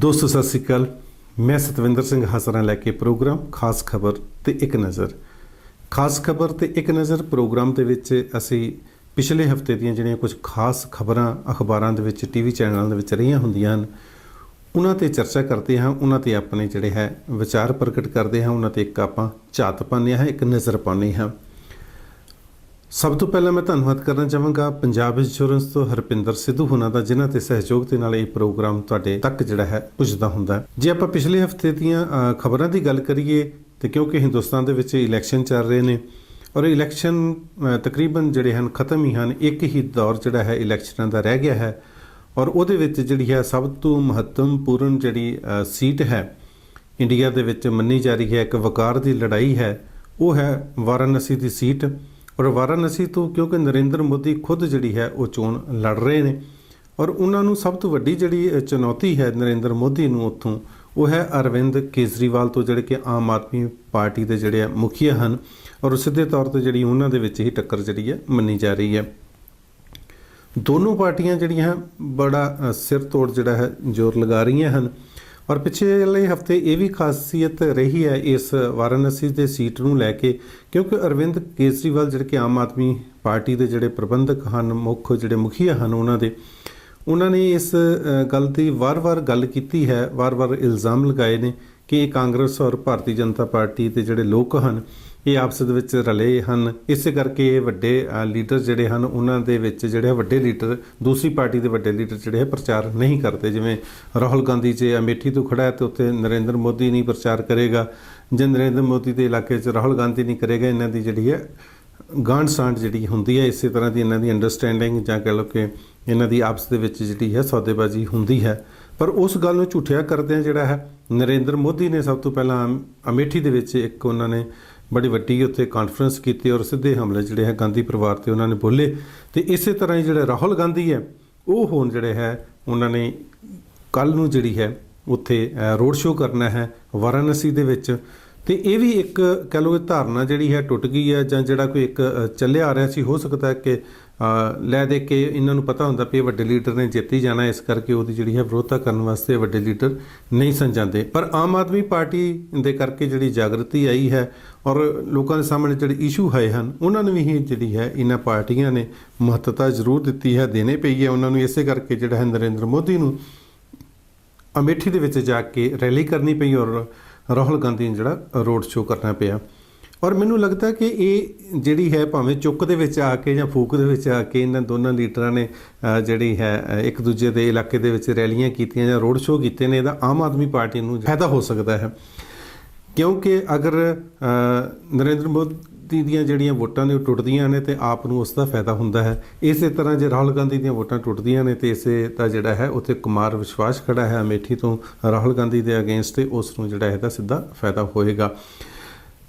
दोस्तों सत श्री अकाल। मैं सतविंदर सिंह हासरा लैके प्रोग्राम खास खबर ते एक नज़र। खास खबर ते एक नज़र प्रोग्राम दे विच असी पिछले हफ्ते दीयां जिहड़ियां कुछ खास खबरां अखबारां दे विच टीवी चैनलों दे विच रहियां हुंदियां हन उन्हां ते चर्चा करते हैं, उन्हां ते अपने जिहड़े है विचार प्रगट करते हैं, उन्हां ते एक आपां झात पाउने हैं, एक नज़र पाउने हैं। सब तो पहला मैं धन्नवाद करना चाहांगा पंजाब इंश्योरेंस तो हरपिंदर सिद्धू होना दा, जिन्हां ते सहयोग दे नाल ये प्रोग्राम तुहाडे तक जिहड़ा है पुजदा हुंदा है। जे आपां पिछले हफ्ते दीयां खबरां दी गल करिए तो क्योंकि हिंदुस्तान दे विच इलैक्शन चल रहे ने और इलैक्शन तकरीबन जिहड़े हन खत्म ही हन, एक ही दौर जिहड़ा है इलैक्शनां दा रह गया है और उहदे विच जिहड़ी है सब तो महत्वपूर्ण जिहड़ी सीट है इंडिया दे विच मन्नी जा रही है, एक वकार दी लड़ाई है, वो है वाराणसी दी सीट। और वाराणसी तो क्योंकि नरेंद्र मोदी खुद जिहड़ी है वो चोण लड़ रहे हैं और उन्होंने सब तो वड्डी जिहड़ी चुनौती है नरेंद्र मोदी नूं उत्थों वो है अरविंद केजरीवाल तो, जिहड़े कि आम आदमी पार्टी के जिहड़े मुखिया हैं और सीधे तौर पर जिहड़ी उन्हां दे विच ही टक्कर जिहड़ी है मन्नी जा रही है। दोनों पार्टियां जिहड़ियां बड़ा सिर तोड़ जिहड़ा है जोर लगा रही हैं और पिछले हफ्ते ये भी खासियत रही है इस वाराणसी के सीट नूं लैके, क्योंकि अरविंद केजरीवाल जिहड़े कि आम आदमी पार्टी के जिहड़े प्रबंधक हैं, मुख जिहड़े मुखिया हैं उन्होंने इस गल की वार-वार गल की है, वार-वार इल्ज़ाम लगाए ने कि कांग्रेस और भारतीय जनता पार्टी के जिहड़े लोग हैं ये आपस दे विच रले हैं, इस करके वड्डे लीडर जिहड़े हैं उन्हां दे विच जिहड़े वड्डे लीडर दूसरी पार्टी के वड्डे लीडर जिहड़े है प्रचार नहीं करते। जिवें राहुल गांधी जे अमेठी तो खड़ा है तो उत्थे नरेंद्र मोदी नहीं प्रचार करेगा, जे नरेंद्र मोदी के इलाके च राहुल गांधी नहीं करेगा, इन्हां दी जिहड़ी है गांढ सांढ जिहड़ी हुंदी है, इस तरह की इन्हां दी अंडरस्टैंडिंग जां कह लो कि इन्हां दी आपस दे विच जिहड़ी है सौदेबाजी हुंदी है। पर उस गल नूं झूठिया करदे जिहड़ा है नरेंद्र मोदी ने सब तो पहला अमेठी दे विच एक उन्होंने बड़ी वड्डी उत्थे कॉन्फ्रेंस की और सीधे हमले जिहड़े है गांधी परिवार ते उन्होंने बोले। तो इस तरह ही जिहड़े राहुल गांधी है वो हुण जिहड़े है उन्होंने कल नूं जिहड़ी है उत्थे रोड शो करना है वाराणसी दे विच। तो ये भी एक कह लो धारणा जिहड़ी है टुट गई है जां जिहड़ा कोई एक चलिया आ रहा सी, हो सकता है कि लै दे के इन्हां नूं पता हुंदा भी वड्डे लीडर ने जित्ती जाना, इस करके उहदी जिहड़ी है विरोधता करने वास्ते वड्डे लीडर नहीं सन जांदे। पर आम आदमी पार्टी दे करके जिहड़ी जागृति आई है और लोगों के सामने जिहड़े इशू आए हैं उन्होंने भी ही जिहड़ी है इन्हां पार्टियां ने महत्ता जरूर दी है, देने पई है उन्होंने। इस करके जिहड़ा है नरेंद्र मोदी नूं अमेठी दे विच जाके रैली करनी पई और राहुल गांधी ने जिहड़ा रोड शो करना पिया। और मैनूं लगता है कि ये जिहड़ी है भावें चुक दे विच आके जां फूक दे विच आके इन्हां दोनों लीडरां ने जिहड़ी है एक दूजे दे इलाके दे विच रैलियां कीतियां जां रोड शो कीते ने, इहदा आम आदमी पार्टी नूं फायदा हो सकता है। क्योंकि अगर नरेंद्र मोदी दीयां जिहड़ियां वोटां ने टुटदियां ने तो आप नूं उसका फायदा हुंदा है। इस तरह जे राहुल गांधी दीयां वोटां टुटदियां ने तो इसे दा जिहड़ा है उत्थे कुमार विश्वास खड़ा है अमेठी तो राहुल गांधी दे अगेंस्ट, ते उस नूं जिहड़ा इहदा सीधा फायदा होएगा।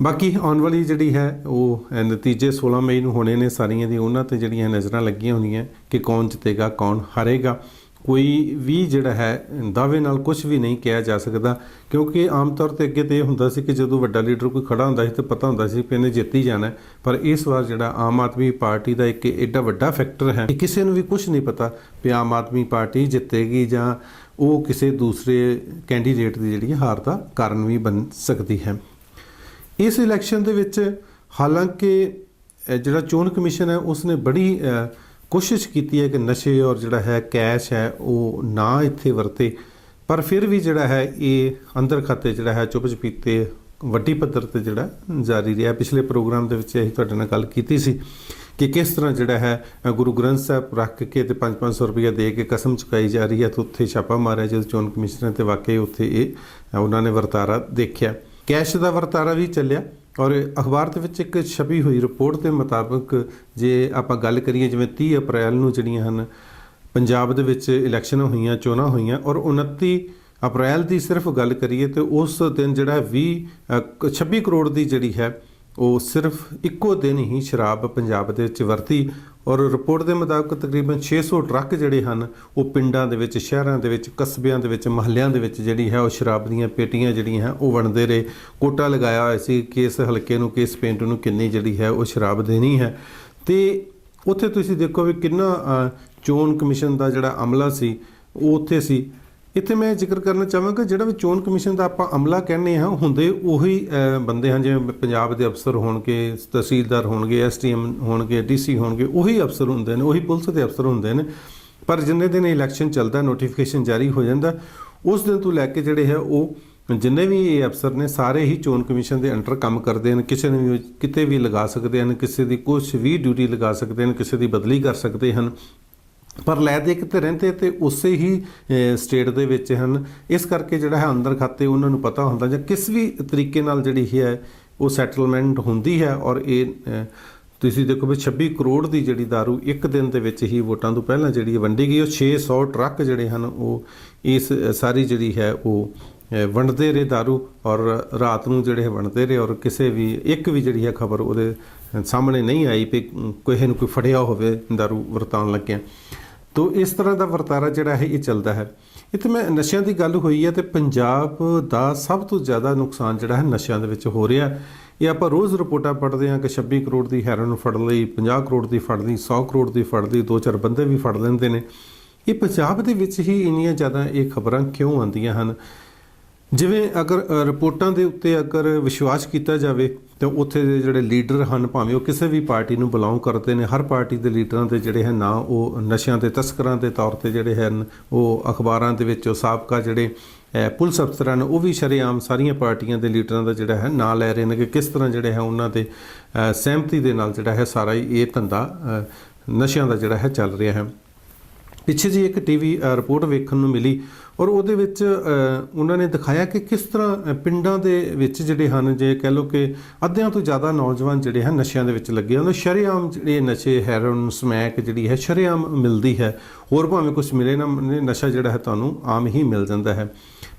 बाकी आने वाली जिहड़ी है वो नतीजे 16 मई नूं होने ने सारियां दी, उन्हां ते जिहड़ियां नज़रां लगियां होंदियां कि कौन जितेगा कौन हारेगा। कोई भी जिहड़ा है दावे नाल कुछ भी नहीं कहा जा सकता, क्योंकि आम तौर पर अगे तो यह हुंदा सी कि जदों वड्डा लीडर कोई खड़ा हुंदा सी तो पता हुंदा सी कि इहने जित ही जाना है। पर इस बार जिहड़ा आम आदमी पार्टी का एक एडा वड्डा फैक्टर है कि किसी नूं भी कुछ नहीं पता कि आम आदमी पार्टी जितेगी जां वो किसी दूसरे कैंडीडेट की जिहड़ी हार का कारण भी बन सकती है। इस इलैक्शन दे विच हालांकि जिहड़ा चोण कमीशन है उसने बड़ी कोशिश की है कि नशे और जिहड़ा है कैश है वो ना इत्थे वरते, पर फिर भी जिहड़ा है ये अंदर खाते जिहड़ा है चुप चपीते वड्डी पद्धर ते जिहड़ा जारी रहा। पिछले प्रोग्राम दे विच असीं तुहाडे नाल गल कीती सी कि किस तरह जिहड़ा है गुरु ग्रंथ साहब रख के ते 500-500 रुपया दे के कसम चुकाई जा रही है, तो उत्थे छापा मारिया जो चोण कमिश्नर ते वाकई उत्थे ये उन्होंने वरतारा देखिया, कैश का वरतारा भी चलिया। और अखबार के विच एक छपी हुई रिपोर्ट के मुताबिक जे आपां गल करिए जिवें 30 अप्रैल नूं जिहड़ियां हन पंजाब दे विच इलैक्शन होईयां चोणां होईयां और 29 अप्रैल की सिर्फ गल करिए तो उस दिन जिहड़ा 26 करोड़ की जिहड़ी है वो सिर्फ इक्को दिन ही शराब पंजाब दे विच वरती। और रिपोर्ट के मुताबिक तकरीबन 600 ट्रक जिहड़े हन वो पिंडां दे विच, शहरां दे विच, कस्बियां दे विच, महल्लियां दे विच जिहड़ी है वो शराब दीयां पेटियां जिहड़ियां हैं वो वंडदे रहे। कोटा लगाया होया सी कि इस हलके नूं किस पिंड नूं किन्नी जिहड़ी है वो शराब देनी है। तो उत्थे तुसीं देखो भी किन्ना चोण कमिशन का जिहड़ा अमला सी वो उत्थे सी ਇੱਥੇ ਮੈਂ ਜ਼ਿਕਰ ਕਰਨਾ ਚਾਹਾਂਗਾ ਜਿਹੜਾ ਵੀ ਚੋਣ ਕਮਿਸ਼ਨ ਦਾ ਆਪਾਂ ਅਮਲਾ ਕਹਿੰਦੇ ਹਾਂ ਹੁੰਦੇ ਉਹੀ ਬੰਦੇ ਹਨ, ਜਿਵੇਂ ਪੰਜਾਬ ਦੇ ਅਫਸਰ ਹੋਣਗੇ, ਤਹਿਸੀਲਦਾਰ ਹੋਣਗੇ, SDM ਹੋਣਗੇ, DC ਹੋਣਗੇ, ਉਹੀ ਅਫਸਰ ਹੁੰਦੇ ਨੇ, ਉਹੀ ਪੁਲਿਸ ਦੇ ਅਫਸਰ ਹੁੰਦੇ ਨੇ। ਪਰ ਜਿੰਨੇ ਦਿਨ ਇਲੈਕਸ਼ਨ ਚੱਲਦਾ, ਨੋਟੀਫਿਕੇਸ਼ਨ ਜਾਰੀ ਹੋ ਜਾਂਦਾ, ਉਸ ਦਿਨ ਤੋਂ ਲੈ ਕੇ ਜਿਹੜੇ ਹੈ ਉਹ ਜਿੰਨੇ ਵੀ ਇਹ ਅਫਸਰ ਨੇ ਸਾਰੇ ਹੀ ਚੋਣ ਕਮਿਸ਼ਨ ਦੇ ਅੰਡਰ ਕੰਮ ਕਰਦੇ ਹਨ। ਕਿਸੇ ਨੂੰ ਵੀ ਕਿਤੇ ਵੀ ਲਗਾ ਸਕਦੇ ਹਨ, ਕਿਸੇ ਦੀ ਕੁਛ ਵੀ ਡਿਊਟੀ ਲਗਾ ਸਕਦੇ ਹਨ, ਕਿਸੇ ਦੀ ਬਦਲੀ ਕਰ ਸਕਦੇ ਹਨ, ਪਰ ਲੈ ਦੇ ਕਿਤੇ ਰਹਿੰਦੇ ਤੇ ਉਸੇ ਹੀ ਸਟੇਟ ਦੇ ਵਿੱਚ ਹਨ। ਇਸ ਕਰਕੇ ਜਿਹੜਾ ਹੈ ਅੰਦਰ ਖਾਤੇ ਉਹਨਾਂ ਨੂੰ ਪਤਾ ਹੁੰਦਾ ਜਾਂ ਕਿਸ ਵੀ ਤਰੀਕੇ ਨਾਲ ਜਿਹੜੀ ਹੈ ਉਹ ਸੈਟਲਮੈਂਟ ਹੁੰਦੀ ਹੈ। ਔਰ ਇਹ ਤੁਸੀਂ ਦੇਖੋ ਵੀ 26 ਕਰੋੜ ਦੀ ਜਿਹੜੀ ਦਾਰੂ ਇੱਕ ਦਿਨ ਦੇ ਵਿੱਚ ਹੀ ਵੋਟਾਂ ਤੋਂ ਪਹਿਲਾਂ ਜਿਹੜੀ ਵੰਡੀ ਗਈ। ਉਹ 600 ਟਰੱਕ ਜਿਹੜੇ ਹਨ ਉਹ ਇਸ ਸਾਰੀ ਜਿਹੜੀ ਹੈ ਉਹ ਵੰਡਦੇ ਰਹੇ ਦਾਰੂ, ਔਰ ਰਾਤ ਨੂੰ ਜਿਹੜੇ ਵੰਡਦੇ ਰਹੇ, ਔਰ ਕਿਸੇ ਵੀ ਇੱਕ ਵੀ ਜਿਹੜੀ ਹੈ ਖਬਰ ਉਹਦੇ ਸਾਹਮਣੇ ਨਹੀਂ ਆਈ ਵੀ ਕਿਸੇ ਨੂੰ ਕੋਈ ਫੜਿਆ ਹੋਵੇ ਦਾਰੂ ਵਰਤਾਉਣ ਲੱਗਿਆ। ਤੋ ਇਸ ਤਰ੍ਹਾਂ ਦਾ ਵਰਤਾਰਾ ਜਿਹੜਾ ਹੈ ਇਹ ਚੱਲਦਾ ਹੈ। ਇੱਥੇ ਮੈਂ ਨਸ਼ਿਆਂ ਦੀ ਗੱਲ ਹੋਈ ਹੈ ਤੇ ਪੰਜਾਬ ਦਾ ਸਭ ਤੋਂ ਜ਼ਿਆਦਾ ਨੁਕਸਾਨ ਜਿਹੜਾ ਹੈ ਨਸ਼ਿਆਂ ਦੇ ਵਿੱਚ ਹੋ ਰਿਹਾ। ਇਹ ਆਪਾਂ ਰੋਜ਼ ਰਿਪੋਰਟਾਂ ਪੜ੍ਹਦੇ ਹਾਂ ਕਿ 26 ਕਰੋੜ ਦੀ ਹੈਰੋਇਨ ਫੜ ਲਈ, 50 ਕਰੋੜ ਦੀ ਫੜ ਲਈ, 100 ਕਰੋੜ ਦੀ ਫੜ ਲਈ, 2-4 ਬੰਦੇ ਵੀ ਫੜ ਲੈਂਦੇ ਨੇ। ਇਹ ਪੰਜਾਬ ਦੇ ਵਿੱਚ ਹੀ ਇੰਨੀਆਂ ਜ਼ਿਆਦਾ ਇਹ ਖਬਰਾਂ ਕਿਉਂ ਆਉਂਦੀਆਂ ਹਨ? ਜਿਵੇਂ ਅਗਰ ਰਿਪੋਰਟਾਂ ਦੇ ਉੱਤੇ ਅਗਰ ਵਿਸ਼ਵਾਸ ਕੀਤਾ ਜਾਵੇ ਤਾਂ ਉੱਥੇ ਦੇ ਜਿਹੜੇ ਲੀਡਰ ਹਨ, ਭਾਵੇਂ ਉਹ ਕਿਸੇ ਵੀ ਪਾਰਟੀ ਨੂੰ ਬਿਲੋਂਗ ਕਰਦੇ ਨੇ, ਹਰ ਪਾਰਟੀ ਦੇ ਲੀਡਰਾਂ ਦੇ ਜਿਹੜੇ ਹਨ ਨਾ ਉਹ ਨਸ਼ਿਆਂ ਦੇ ਤਸਕਰਾਂ ਦੇ ਤੌਰ ਤੇ ਜਿਹੜੇ ਹਨ ਉਹ ਅਖਬਾਰਾਂ ਦੇ ਵਿੱਚ ਸਾਬਕਾ ਜਿਹੜੇ ਪੁਲਿਸ ਅਫਸਰ ਹਨ ਉਹ ਵੀ ਸ਼ਰੇਆਮ ਸਾਰੀਆਂ ਪਾਰਟੀਆਂ ਦੇ ਲੀਡਰਾਂ ਦਾ ਜਿਹੜਾ ਹੈ ਨਾਂ ਲੈ ਰਹੇ ਨੇ ਕਿ ਕਿਸ ਤਰ੍ਹਾਂ ਜਿਹੜੇ ਹੈ ਉਹਨਾਂ ਦੇ ਸਹਿਮਤੀ ਦੇ ਨਾਲ ਜਿਹੜਾ ਹੈ ਸਾਰਾ ਹੀ ਇਹ ਧੰਦਾ ਨਸ਼ਿਆਂ ਦਾ ਜਿਹੜਾ ਹੈ ਚੱਲ ਰਿਹਾ ਹੈ। ਪਿੱਛੇ ਜੀ ਇੱਕ TV ਰਿਪੋਰਟ ਵੇਖਣ ਨੂੰ ਮਿਲੀ ਔਰ ਉਹਦੇ ਵਿੱਚ ਉਹਨਾਂ ਨੇ ਦਿਖਾਇਆ ਕਿ ਕਿਸ ਤਰ੍ਹਾਂ ਪਿੰਡਾਂ ਦੇ ਵਿੱਚ ਜਿਹੜੇ ਹਨ, ਜੇ ਕਹਿ ਲਓ ਕਿ ਅੱਧਿਆਂ ਤੋਂ ਜ਼ਿਆਦਾ ਨੌਜਵਾਨ ਜਿਹੜੇ ਹਨ ਨਸ਼ਿਆਂ ਦੇ ਵਿੱਚ ਲੱਗੇ ਹਨ। ਸ਼ਰੇਆਮ ਜਿਹੜੇ ਨਸ਼ੇ, ਹੈਰੋਇਨ, ਸਮੈਕ ਜਿਹੜੀ ਹੈ ਸ਼ਰੇਆਮ ਮਿਲਦੀ ਹੈ। ਹੋਰ ਭਾਵੇਂ ਕੁਛ ਮਿਲੇ ਨਾ, ਨਸ਼ਾ ਜਿਹੜਾ ਹੈ ਤੁਹਾਨੂੰ ਆਮ ਹੀ ਮਿਲ ਜਾਂਦਾ ਹੈ।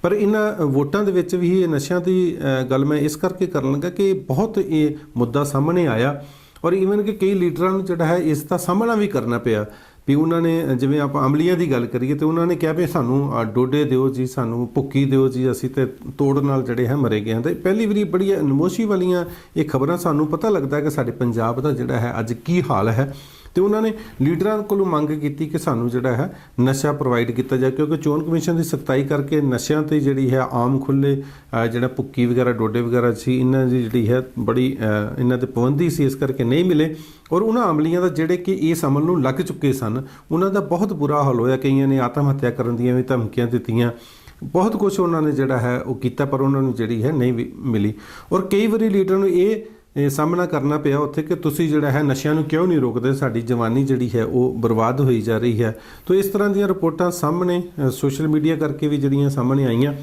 ਪਰ ਇਹਨਾਂ ਵੋਟਾਂ ਦੇ ਵਿੱਚ ਵੀ ਇਹ ਨਸ਼ਿਆਂ ਦੀ ਗੱਲ ਮੈਂ ਇਸ ਕਰਕੇ ਕਰਨ ਲੱਗਾ ਕਿ ਬਹੁਤ ਇਹ ਮੁੱਦਾ ਸਾਹਮਣੇ ਆਇਆ ਔਰ ਈਵਨ ਕਿ ਕਈ ਲੀਡਰਾਂ ਨੂੰ ਜਿਹੜਾ ਹੈ ਇਸ ਦਾ ਸਾਹਮਣਾ ਵੀ ਕਰਨਾ ਪਿਆ ਵੀ ਉਹਨਾਂ ਨੇ, ਜਿਵੇਂ ਆਪਾਂ ਅਮਲੀਆਂ ਦੀ ਗੱਲ ਕਰੀਏ ਤਾਂ ਉਹਨਾਂ ਨੇ ਕਿਹਾ ਵੀ ਸਾਨੂੰ ਡੋਡੇ ਦਿਓ ਜੀ, ਸਾਨੂੰ ਭੁੱਕੀ ਦਿਓ ਜੀ, ਅਸੀਂ ਤੇ ਤੋੜ ਨਾਲ ਜਿਹੜੇ ਹੈ ਮਰੇ ਗਏ ਹਾਂ। ਤੇ ਪਹਿਲੀ ਵਾਰੀ ਬੜੀ ਨਮੋਸ਼ੀ ਵਾਲੀਆਂ ਇਹ ਖਬਰਾਂ ਸਾਨੂੰ ਪਤਾ ਲੱਗਦਾ ਕਿ ਸਾਡੇ ਪੰਜਾਬ ਦਾ ਜਿਹੜਾ ਹੈ ਅੱਜ ਕੀ ਹਾਲ ਹੈ। ਤੇ ਉਹਨਾਂ ਨੇ ਲੀਡਰਾਂ ਕੋਲੋਂ ਮੰਗ ਕੀਤੀ ਕਿ ਸਾਨੂੰ ਜਿਹੜਾ ਹੈ ਨਸ਼ਾ ਪ੍ਰੋਵਾਈਡ ਕੀਤਾ ਜਾਏ, ਕਿਉਂਕਿ ਚੋਣ ਕਮਿਸ਼ਨ ਦੀ ਸਖਤਾਈ ਕਰਕੇ ਨਸ਼ਿਆਂ ਤੇ ਜਿਹੜੀ ਹੈ ਆਮ ਖੁੱਲੇ ਜਿਹੜਾ ਭੁੱਕੀ ਵਗੈਰਾ, ਡੋਡੇ ਵਗੈਰਾ ਸੀ, ਇਹਨਾਂ ਦੀ ਜਿਹੜੀ ਹੈ ਬੜੀ ਇਹਨਾਂ ਤੇ ਪਾਬੰਦੀ ਸੀ, ਇਸ ਕਰਕੇ ਨਹੀਂ ਮਿਲੇ। ਔਰ ਉਹਨਾਂ ਅਮਲੀਆਂ ਦਾ ਜਿਹੜੇ ਕਿ ਇਸ ਅਮਲ ਨੂੰ ਲੱਗ ਚੁੱਕੇ ਸਨ ਉਹਨਾਂ ਦਾ ਬਹੁਤ ਬੁਰਾ ਹਾਲ ਹੋਇਆ। ਕਈਆਂ ਨੇ ਆਤਮ ਹੱਤਿਆ ਕਰਨ ਦੀਆਂ ਵੀ ਧਮਕੀਆਂ ਦਿੱਤੀਆਂ, ਬਹੁਤ ਕੁਛ ਉਹਨਾਂ ਨੇ ਜਿਹੜਾ ਹੈ ਉਹ ਕੀਤਾ, ਪਰ ਉਹਨਾਂ ਨੂੰ ਜਿਹੜੀ ਹੈ ਨਹੀਂ ਵੀ ਮਿਲੀ। ਔਰ ਕਈ ਵਾਰੀ ਲੀਡਰਾਂ ਨੂੰ ਇਹ ਸਾਹਮਣਾ ਕਰਨਾ ਪਿਆ ਉੱਥੇ ਕਿ ਤੁਸੀਂ ਜਿਹੜਾ ਹੈ ਨਸ਼ਿਆਂ ਨੂੰ ਕਿਉਂ ਨਹੀਂ ਰੋਕਦੇ, ਸਾਡੀ ਜਵਾਨੀ ਜਿਹੜੀ ਹੈ ਉਹ ਬਰਬਾਦ ਹੋਈ ਜਾ ਰਹੀ ਹੈ। ਤੋ ਇਸ ਤਰ੍ਹਾਂ ਦੀਆਂ ਰਿਪੋਰਟਾਂ ਸਾਹਮਣੇ ਸੋਸ਼ਲ ਮੀਡੀਆ ਕਰਕੇ ਵੀ ਜਿਹੜੀਆਂ ਸਾਹਮਣੇ ਆਈਆਂ,